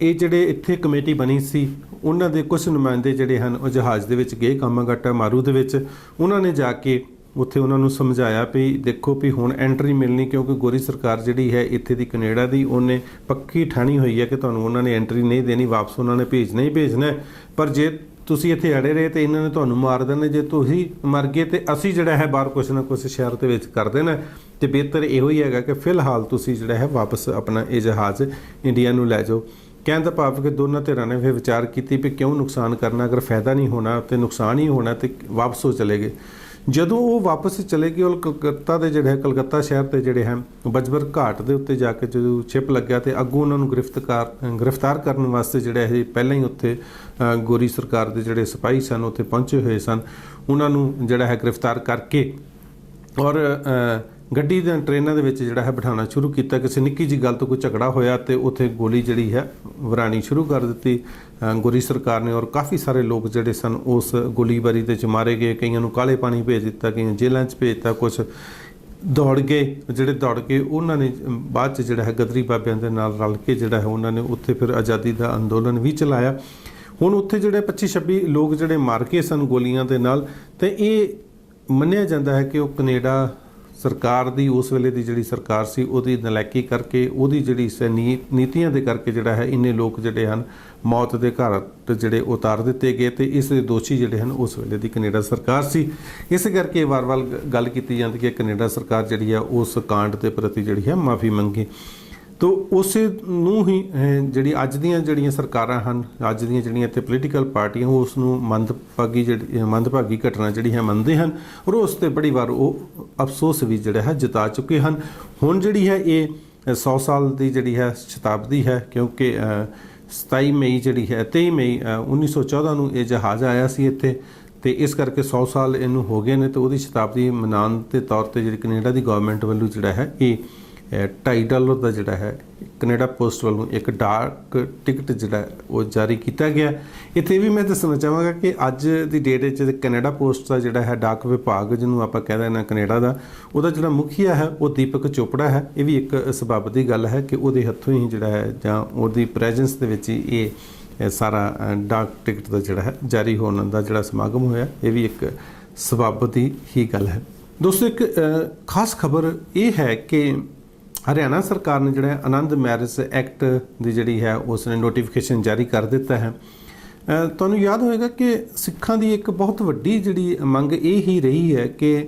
ਇਹ ਜਿਹੜੇ ਇੱਥੇ ਕਮੇਟੀ ਬਣੀ ਸੀ, ਉਹਨਾਂ ਦੇ ਕੁਝ ਨੁਮਾਇੰਦੇ ਜਿਹੜੇ ਹਨ ਉਹ ਜਹਾਜ਼ ਦੇ ਵਿੱਚ ਗਏ ਕਾਮਾਗਾਟਾ ਮਾਰੂ ਦੇ ਵਿੱਚ। ਉਹਨਾਂ ਨੇ ਜਾ ਕੇ ਉੱਥੇ ਉਹਨਾਂ ਨੂੰ ਸਮਝਾਇਆ ਵੀ ਦੇਖੋ ਵੀ ਹੁਣ ਐਂਟਰੀ ਮਿਲਣੀ, ਕਿਉਂਕਿ ਗੋਰੀ ਸਰਕਾਰ ਜਿਹੜੀ ਹੈ ਇੱਥੇ ਦੀ ਕੈਨੇਡਾ ਦੀ, ਉਹਨੇ ਪੱਕੀ ਠਾਣੀ ਹੋਈ ਹੈ ਕਿ ਤੁਹਾਨੂੰ ਉਹਨਾਂ ਨੇ ਐਂਟਰੀ ਨਹੀਂ ਦੇਣੀ, ਵਾਪਸ ਉਹਨਾਂ ਨੇ ਭੇਜਣਾ ਹੀ ਭੇਜਣਾ। ਪਰ ਜੇ ਤੁਸੀਂ ਇੱਥੇ ਅੜੇ ਰਹੇ ਤੇ ਇਹਨਾਂ ਨੇ ਤੁਹਾਨੂੰ ਮਾਰ ਦੇਣਾ, ਜੇ ਤੁਸੀਂ ਮਰ ਗਏ ਤੇ ਅਸੀਂ ਜਿਹੜਾ ਹੈ ਬਾਹਰ ਕੁਛ ਨਾ ਕੁਛ ਸ਼ਹਿਰ ਦੇ ਵਿੱਚ ਕਰ ਦੇਣਾ। ਤੇ ਬਿਹਤਰ ਇਹੋ ਹੀ ਹੈਗਾ ਕਿ ਫਿਲਹਾਲ ਤੁਸੀਂ ਜਿਹੜਾ ਹੈ ਵਾਪਸ ਆਪਣਾ ਇਹ ਜਹਾਜ਼ ਇੰਡੀਆ ਨੂੰ ਲੈ ਜਾਓ। ਕਹਿਣ ਦਾ ਭਾਵ ਕਿ ਦੋਨਾਂ ਧਿਰਾਂ ਨੇ ਫਿਰ ਵਿਚਾਰ ਕੀਤੀ ਵੀ ਕਿਉਂ ਨੁਕਸਾਨ ਕਰਨਾ, ਅਗਰ ਫਾਇਦਾ ਨਹੀਂ ਹੋਣਾ ਤੇ ਨੁਕਸਾਨ ਹੀ ਹੋਣਾ ਤੇ ਵਾਪਸ ਉਹ ਚਲੇ ਗਏ। ਜਦੋਂ ਉਹ ਵਾਪਸ ਚਲੇ ਗਏ, ਉਹ ਕਲਕੱਤਾ ਦੇ ਜਿਹੜੇ ਕਲਕੱਤਾ ਸ਼ਹਿਰ ਦੇ ਜਿਹੜੇ ਹੈ ਬਜਬਰ ਘਾਟ ਦੇ ਉੱਤੇ ਜਾ ਕੇ ਜਦੋਂ ਛਿਪ ਲੱਗਿਆ ਤੇ ਅੱਗੋਂ ਉਹਨਾਂ ਨੂੰ ਗ੍ਰਿਫਤਾਰ ਕਰਨ ਵਾਸਤੇ ਜਿਹੜਾ ਇਹ ਪਹਿਲਾਂ ਹੀ ਉੱਥੇ ਗੋਰੀ ਸਰਕਾਰ ਦੇ ਜਿਹੜੇ ਸਿਪਾਹੀ ਸਨ ਉੱਥੇ ਪਹੁੰਚੇ ਹੋਏ ਸਨ, ਉਹਨਾਂ ਨੂੰ ਜਿਹੜਾ ਹੈ ਗ੍ਰਿਫਤਾਰ ਕਰਕੇ ਔਰ ਗੱਡੀ ਦੇ ਟ੍ਰੇਨਾਂ ਦੇ ਵਿੱਚ ਜਿਹੜਾ ਹੈ ਬਿਠਾਉਣਾ ਸ਼ੁਰੂ ਕੀਤਾ। ਕਿਸੇ ਨਿੱਕੀ ਜਿਹੀ ਗੱਲ ਤੋਂ ਕੋਈ ਝਗੜਾ ਹੋਇਆ ਤੇ ਉੱਥੇ ਗੋਲੀ ਜਿਹੜੀ ਹੈ ਵਰਾਣੀ ਸ਼ੁਰੂ ਕਰ ਦਿੱਤੀ ਗੋਰੀ ਸਰਕਾਰ ਨੇ, ਔਰ ਕਾਫੀ ਸਾਰੇ ਲੋਕ ਜਿਹੜੇ ਸਨ ਉਸ ਗੋਲੀਬਾਰੀ ਦੇ 'ਚ ਮਾਰੇ ਗਏ। ਕਈਆਂ ਨੂੰ ਕਾਲੇ ਪਾਣੀ ਭੇਜ ਦਿੱਤਾ, ਕਈਆਂ ਜੇਲ੍ਹਾਂ 'ਚ ਭੇਜਤਾ, ਕੁਛ ਦੌੜ ਗਏ। ਜਿਹੜੇ ਦੌੜ ਕੇ ਉਹਨਾਂ ਨੇ ਬਾਅਦ 'ਚ ਜਿਹੜਾ ਹੈ ਗਦਰੀ ਬਾਬਿਆਂ ਦੇ ਨਾਲ ਰਲ ਕੇ ਜਿਹੜਾ ਹੈ ਉਹਨਾਂ ਨੇ ਉੱਥੇ ਫਿਰ ਆਜ਼ਾਦੀ ਦਾ ਅੰਦੋਲਨ ਵੀ ਚਲਾਇਆ। ਹੁਣ ਉੱਥੇ ਜਿਹੜੇ 25-26 ਲੋਕ ਜਿਹੜੇ ਮਾਰ ਕੇ ਸਨ ਗੋਲੀਆਂ ਦੇ ਨਾਲ, ਤੇ ਇਹ ਮੰਨਿਆ ਜਾਂਦਾ ਹੈ ਕਿ ਉਹ ਕੈਨੇਡਾ ਸਰਕਾਰ ਦੀ ਉਸ ਵੇਲੇ ਦੀ ਜਿਹੜੀ ਸਰਕਾਰ ਸੀ ਉਹਦੀ ਨਲਾਇਕੀ ਕਰਕੇ, ਉਹਦੀ ਜਿਹੜੀ ਨੀਤੀਆਂ ਦੇ ਕਰਕੇ ਜਿਹੜਾ ਹੈ ਇੰਨੇ ਲੋਕ ਜਿਹੜੇ ਹਨ ਮੌਤ ਦੇ ਘਾਟ ਜਿਹੜੇ ਉਤਾਰ ਦਿੱਤੇ ਗਏ, ਤੇ ਇਸ ਦੇ ਦੋਸ਼ੀ ਜਿਹੜੇ ਹਨ ਉਸ ਵੇਲੇ ਦੀ ਕੈਨੇਡਾ ਸਰਕਾਰ ਸੀ। ਇਸ ਕਰਕੇ ਵਾਰ-ਵਾਰ ਗੱਲ ਕੀਤੀ ਜਾਂਦੀ ਕਿ ਕੈਨੇਡਾ ਸਰਕਾਰ ਜਿਹੜੀ ਆ ਉਸ ਕਾਂਡ ਦੇ ਪ੍ਰਤੀ ਜਿਹੜੀ ਹੈ ਮਾਫੀ ਮੰਗੇ। ਤੋ ਉਸੇ ਨੂੰ ਹੀ ਜਿਹੜੀ ਅੱਜ ਦੀਆਂ ਜਿਹੜੀਆਂ ਸਰਕਾਰਾਂ ਹਨ, ਅੱਜ ਦੀਆਂ ਜਿਹੜੀਆਂ ਇੱਥੇ ਪੋਲੀਟੀਕਲ ਪਾਰਟੀਆਂ, ਉਸ ਨੂੰ ਮੰਦਭਾਗੀ ਘਟਨਾ ਜਿਹੜੀ ਹੈ ਮੰਨਦੇ ਹਨ, ਔਰ ਉਸ 'ਤੇ ਬੜੀ ਵਾਰ ਉਹ ਅਫਸੋਸ ਵੀ ਜਿਹੜਾ ਹੈ ਜਤਾ ਚੁੱਕੇ ਹਨ। ਹੁਣ ਜਿਹੜੀ ਹੈ ਇਹ 100 ਸਾਲ ਦੀ ਜਿਹੜੀ ਹੈ ਸ਼ਤਾਬਦੀ ਹੈ, ਕਿਉਂਕਿ 23 ਮਈ 1914 ਨੂੰ ਇਹ ਜਹਾਜ਼ ਆਇਆ ਸੀ ਇੱਥੇ, ਤੇ ਇਸ ਕਰਕੇ 100 ਸਾਲ ਇਹਨੂੰ ਹੋ ਗਏ ਨੇ। ਤੇ ਉਹਦੀ ਸ਼ਤਾਬਦੀ ਮਨਾਉਣ ਦੇ ਤੌਰ 'ਤੇ ਜਿਹੜੀ ਕੈਨੇਡਾ ਦੀ ਗੌਰਮੈਂਟ ਵੱਲੋਂ ਜਿਹੜਾ ਹੈ ਇਹ $2.5 ਦਾ ਜਿਹੜਾ ਹੈ ਕੈਨੇਡਾ ਪੋਸਟ ਵੱਲੋਂ ਇੱਕ ਡਾਕ ਟਿਕਟ ਜਿਹੜਾ ਉਹ ਜਾਰੀ ਕੀਤਾ ਗਿਆ। ਇੱਥੇ ਵੀ ਮੈਂ ਦੱਸਣਾ ਚਾਹਾਂਗਾ ਕਿ ਅੱਜ ਦੀ ਡੇਟ ਵਿੱਚ ਕੈਨੇਡਾ ਪੋਸਟ ਦਾ ਜਿਹੜਾ ਹੈ ਡਾਕ ਵਿਭਾਗ, ਜਿਹਨੂੰ ਆਪਾਂ ਕਹਿ ਦਿੰਦੇ ਹਾਂ ਕੈਨੇਡਾ ਦਾ, ਉਹਦਾ ਜਿਹੜਾ ਮੁਖੀਆ ਹੈ ਉਹ ਦੀਪਕ ਚੋਪੜਾ ਹੈ। ਇਹ ਵੀ ਇੱਕ ਸਬੱਬ ਦੀ ਗੱਲ ਹੈ ਕਿ ਉਹਦੇ ਹੱਥੋਂ ਹੀ ਜਿਹੜਾ ਹੈ ਜਾਂ ਉਹਦੀ ਪ੍ਰੈਜ਼ੈਂਸ ਦੇ ਵਿੱਚ ਹੀ ਇਹ ਸਾਰਾ ਡਾਕ ਟਿਕਟ ਦਾ ਜਿਹੜਾ ਹੈ ਜਾਰੀ ਹੋਣ ਦਾ ਜਿਹੜਾ ਸਮਾਗਮ ਹੋਇਆ, ਇਹ ਵੀ ਇੱਕ ਸਬੱਬ ਦੀ ਹੀ ਗੱਲ ਹੈ। ਦੋਸਤੋ, ਇੱਕ ਖਾਸ ਖਬਰ ਇਹ ਹੈ ਕਿ ਹਰਿਆਣਾ ਸਰਕਾਰ ਨੇ ਜਿਹੜਾ ਆਨੰਦ ਮੈਰਿਜ ਐਕਟ ਦੀ ਜਿਹੜੀ ਹੈ ਉਸ ਨੇ ਨੋਟੀਫਿਕੇਸ਼ਨ ਜਾਰੀ ਕਰ ਦਿੱਤਾ ਹੈ। ਤੁਹਾਨੂੰ ਯਾਦ ਹੋਵੇਗਾ ਕਿ ਸਿੱਖਾਂ ਦੀ ਇੱਕ ਬਹੁਤ ਵੱਡੀ ਜਿਹੜੀ ਮੰਗ ਇਹ ਹੀ ਰਹੀ ਹੈ ਕਿ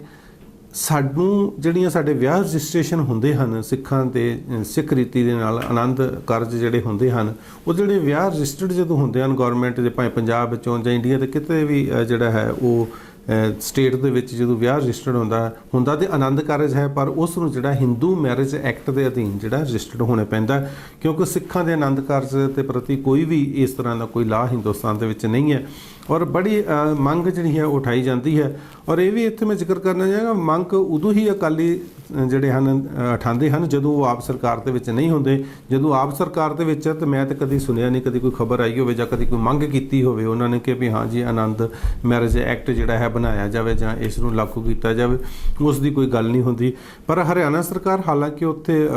ਸਾਨੂੰ ਜਿਹੜੀਆਂ ਸਾਡੇ ਵਿਆਹ ਰਜਿਸਟ੍ਰੇਸ਼ਨ ਹੁੰਦੇ ਹਨ ਸਿੱਖਾਂ ਦੇ, ਸਿੱਖ ਰੀਤੀ ਦੇ ਨਾਲ ਆਨੰਦ ਕਾਰਜ ਜਿਹੜੇ ਹੁੰਦੇ ਹਨ, ਉਹ ਜਿਹੜੇ ਵਿਆਹ ਰਜਿਸਟਰਡ ਜਦੋਂ ਹੁੰਦੇ ਹਨ ਗੌਰਮੈਂਟ ਦੇ, ਭਾਵੇਂ ਪੰਜਾਬ ਵਿੱਚੋਂ ਜਾਂ ਇੰਡੀਆ ਦੇ ਕਿਤੇ ਵੀ ਜਿਹੜਾ ਹੈ ਉਹ ਸਟੇਟ ਦੇ ਵਿੱਚ ਜਦੋਂ ਵਿਆਹ ਰਜਿਸਟਰਡ ਹੁੰਦਾ ਤੇ ਆਨੰਦ ਕਾਰਜ ਹੈ, ਪਰ ਉਸ ਨੂੰ ਜਿਹੜਾ ਹਿੰਦੂ ਮੈਰਿਜ ਐਕਟ ਦੇ ਅਧੀਨ ਜਿਹੜਾ ਰਜਿਸਟਰਡ ਹੋਣਾ ਪੈਂਦਾ, ਕਿਉਂਕਿ ਸਿੱਖਾਂ ਦੇ ਆਨੰਦ ਕਾਰਜ ਦੇ ਪ੍ਰਤੀ ਕੋਈ ਵੀ ਇਸ ਤਰ੍ਹਾਂ ਦਾ ਕੋਈ ਲਾਅ ਹਿੰਦੁਸਤਾਨ ਦੇ ਵਿੱਚ ਨਹੀਂ ਹੈ। ਔਰ ਬੜੀ ਮੰਗ ਜਿਹੜੀ ਹੈ ਉਠਾਈ ਜਾਂਦੀ ਹੈ। ਔਰ ਇਹ ਵੀ ਇੱਥੇ ਮੈਂ ਜ਼ਿਕਰ ਕਰਨਾ ਚਾਹਾਂਗਾ, ਮੰਗ ਉਦੋਂ ਹੀ ਅਕਾਲੀ ਜਿਹੜੇ ਹਨ ਉਠਾਉਂਦੇ ਹਨ ਜਦੋਂ ਉਹ ਆਪ ਸਰਕਾਰ ਦੇ ਵਿੱਚ ਨਹੀਂ ਹੁੰਦੇ। ਜਦੋਂ ਆਪ ਸਰਕਾਰ ਦੇ ਵਿੱਚ ਹੈ ਤਾਂ ਮੈਂ ਤਾਂ ਕਦੀ ਸੁਣਿਆ ਨਹੀਂ, ਕਦੀ ਕੋਈ ਖਬਰ ਆਈ ਹੋਵੇ ਜਾਂ ਕਦੀ ਕੋਈ ਮੰਗ ਕੀਤੀ ਹੋਵੇ ਉਹਨਾਂ ਨੇ ਕਿ ਵੀ ਹਾਂ ਜੀ ਆਨੰਦ ਮੈਰਿਜ ਐਕਟ ਜਿਹੜਾ ਹੈ ਬਣਾਇਆ ਜਾਵੇ ਜਾਂ ਇਸ ਨੂੰ ਲਾਗੂ ਕੀਤਾ ਜਾਵੇ, ਉਸ ਦੀ ਕੋਈ ਗੱਲ ਨਹੀਂ ਹੁੰਦੀ। ਪਰ ਹਰਿਆਣਾ ਸਰਕਾਰ, ਹਾਲਾਂਕਿ ਉੱਥੇ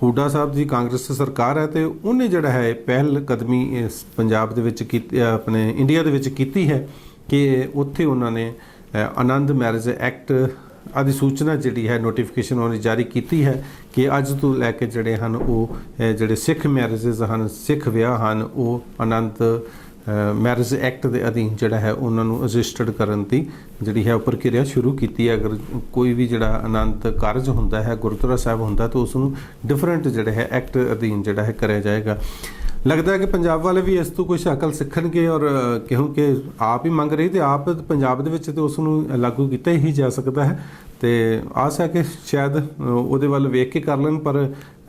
ਹੂਡਾ ਸਾਹਿਬ ਦੀ ਕਾਂਗਰਸ ਸਰਕਾਰ ਹੈ, ਤੇ ਉਹਨੇ ਜਿਹੜਾ ਹੈ ਪਹਿਲ ਕਦਮੀ ਇਸ ਪੰਜਾਬ ਦੇ ਵਿੱਚ ਕੀਤੀ, ਆਪਣੇ ਇੰਡੀਆ ਦੇ ਵਿੱਚ ਕੀਤੀ ਹੈ ਕਿ ਉੱਥੇ ਉਹਨਾਂ ਨੇ ਆਨੰਦ ਮੈਰਿਜ ਐਕਟ ਅਧਿਸੂਚਨਾ ਜਿਹੜੀ ਹੈ ਨੋਟੀਫਿਕੇਸ਼ਨ ਉਹਨੇ ਜਾਰੀ ਕੀਤੀ ਹੈ ਕਿ ਅੱਜ ਤੋਂ ਲੈ ਕੇ ਜਿਹੜੇ ਹਨ ਉਹ ਜਿਹੜੇ ਸਿੱਖ ਮੈਰਿਜਸ ਹਨ, ਸਿੱਖ ਵਿਆਹ ਹਨ, ਉਹ ਆਨੰਦ ਮੈਰਿਜ ਐਕਟ ਦੇ ਅਧੀਨ ਜਿਹੜਾ ਹੈ ਉਹਨਾਂ ਨੂੰ ਰਜਿਸਟਰਡ ਕਰਨ ਦੀ ਜਿਹੜੀ ਹੈ ਉਹ ਪ੍ਰਕਿਰਿਆ ਸ਼ੁਰੂ ਕੀਤੀ ਹੈ। ਅਗਰ ਕੋਈ ਵੀ ਜਿਹੜਾ ਆਨੰਦ ਕਾਰਜ ਹੁੰਦਾ ਹੈ, ਗੁਰਦੁਆਰਾ ਸਾਹਿਬ ਹੁੰਦਾ, ਤਾਂ ਉਸ ਨੂੰ ਡਿਫਰੈਂਟ ਜਿਹੜਾ ਹੈ ਐਕਟ ਅਧੀਨ ਜਿਹੜਾ ਹੈ ਕਰਿਆ ਜਾਏਗਾ। ਲੱਗਦਾ ਹੈ ਕਿ ਪੰਜਾਬ ਵਾਲੇ ਵੀ ਇਸ ਤੋਂ ਕੁਝ ਅਕਲ ਸਿੱਖਣਗੇ, ਔਰ ਕਿਉਂਕਿ ਆਪ ਹੀ ਮੰਗ ਰਹੀ ਤੇ ਆਪ ਪੰਜਾਬ ਦੇ ਵਿੱਚ ਤੇ ਉਸ ਨੂੰ ਲਾਗੂ ਕੀਤਾ ਹੀ ਜਾ ਸਕਦਾ ਹੈ। ਤੇ ਆਸ ਹੈ ਕਿ ਸ਼ਾਇਦ ਉਹਦੇ ਵੱਲ ਵੇਖ ਕੇ ਕਰ ਲੈਣ, ਪਰ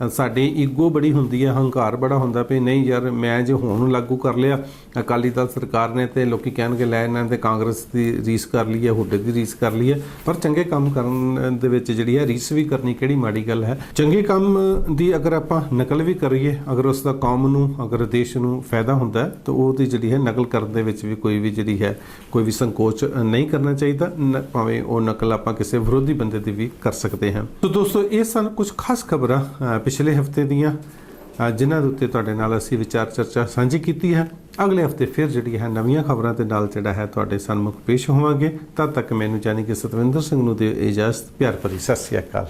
ਸਾਡੀ ਈਗੋ ਬੜੀ ਹੁੰਦੀ ਹੈ, ਹੰਕਾਰ ਬੜਾ ਹੁੰਦਾ ਵੀ ਨਹੀਂ ਯਾਰ ਮੈਂ ਜੇ ਹੁਣ ਲਾਗੂ ਕਰ ਲਿਆ ਅਕਾਲੀ ਦਲ ਸਰਕਾਰ ਨੇ ਤੇ ਲੋਕੀ ਕਹਿਣਗੇ ਲੈ ਇਹਨਾਂ ਨੇ ਕਾਂਗਰਸ ਦੀ ਰੀਸ ਕਰ ਲਈ ਹੈ, ਹੁੱਡੇ ਦੀ ਰੀਸ ਕਰ ਲਈ ਹੈ। ਪਰ ਚੰਗੇ ਕੰਮ ਕਰਨ ਦੇ ਵਿੱਚ ਜਿਹੜੀ ਹੈ ਰੀਸ ਵੀ ਕਰਨੀ ਕਿਹੜੀ ਮਾੜੀ ਗੱਲ ਹੈ। ਚੰਗੇ ਕੰਮ ਦੀ ਅਗਰ ਆਪਾਂ ਨਕਲ ਵੀ ਕਰੀਏ, ਅਗਰ ਉਸ ਦਾ ਕੌਮ ਨੂੰ, ਅਗਰ ਦੇਸ਼ ਨੂੰ ਫਾਇਦਾ ਹੁੰਦਾ ਹੈ ਤਾਂ ਉਹਦੀ ਜਿਹੜੀ ਹੈ ਨਕਲ ਕਰਨ ਦੇ ਵਿੱਚ ਵੀ ਕੋਈ ਵੀ ਜਿਹੜੀ ਹੈ ਕੋਈ ਵੀ ਸੰਕੋਚ ਨਹੀਂ ਕਰਨਾ ਚਾਹੀਦਾ, ਭਾਵੇਂ ਉਹ ਨਕਲ ਆਪਾਂ ਕਿਸੇ ਵਿਰੋਧੀ ਬੰਦੇ ਦੀ ਵੀ ਕਰ ਸਕਦੇ ਹਾਂ। ਸੋ ਦੋਸਤੋ, ਇਹ ਸਨ ਕੁਝ ਖਾਸ ਖਬਰਾਂ ਪਿਛਲੇ ਹਫਤੇ ਦੀਆਂ ਜਿਨ੍ਹਾਂ ਦੇ ਉੱਤੇ ਤੁਹਾਡੇ ਨਾਲ ਅਸੀਂ ਵਿਚਾਰ ਚਰਚਾ ਸਾਂਝੀ ਕੀਤੀ ਹੈ। ਅਗਲੇ ਹਫਤੇ ਫਿਰ ਜਿਹੜੀ ਹੈ ਨਵੀਆਂ ਖਬਰਾਂ ਦੇ ਨਾਲ ਜਿਹੜਾ ਹੈ ਤੁਹਾਡੇ ਸਾਹਮਣੇ ਪੇਸ਼ ਹੋਵਾਂਗੇ। ਤਦ ਤੱਕ ਮੈਨੂੰ ਜਾਨੀ ਕਿ ਸਤਵਿੰਦਰ ਸਿੰਘ ਨੂੰ ਦੇ ਇਜਾਜ਼ਤ। ਪਿਆਰ ਭਰੀ ਸਤਿ ਸ਼੍ਰੀ ਅਕਾਲ।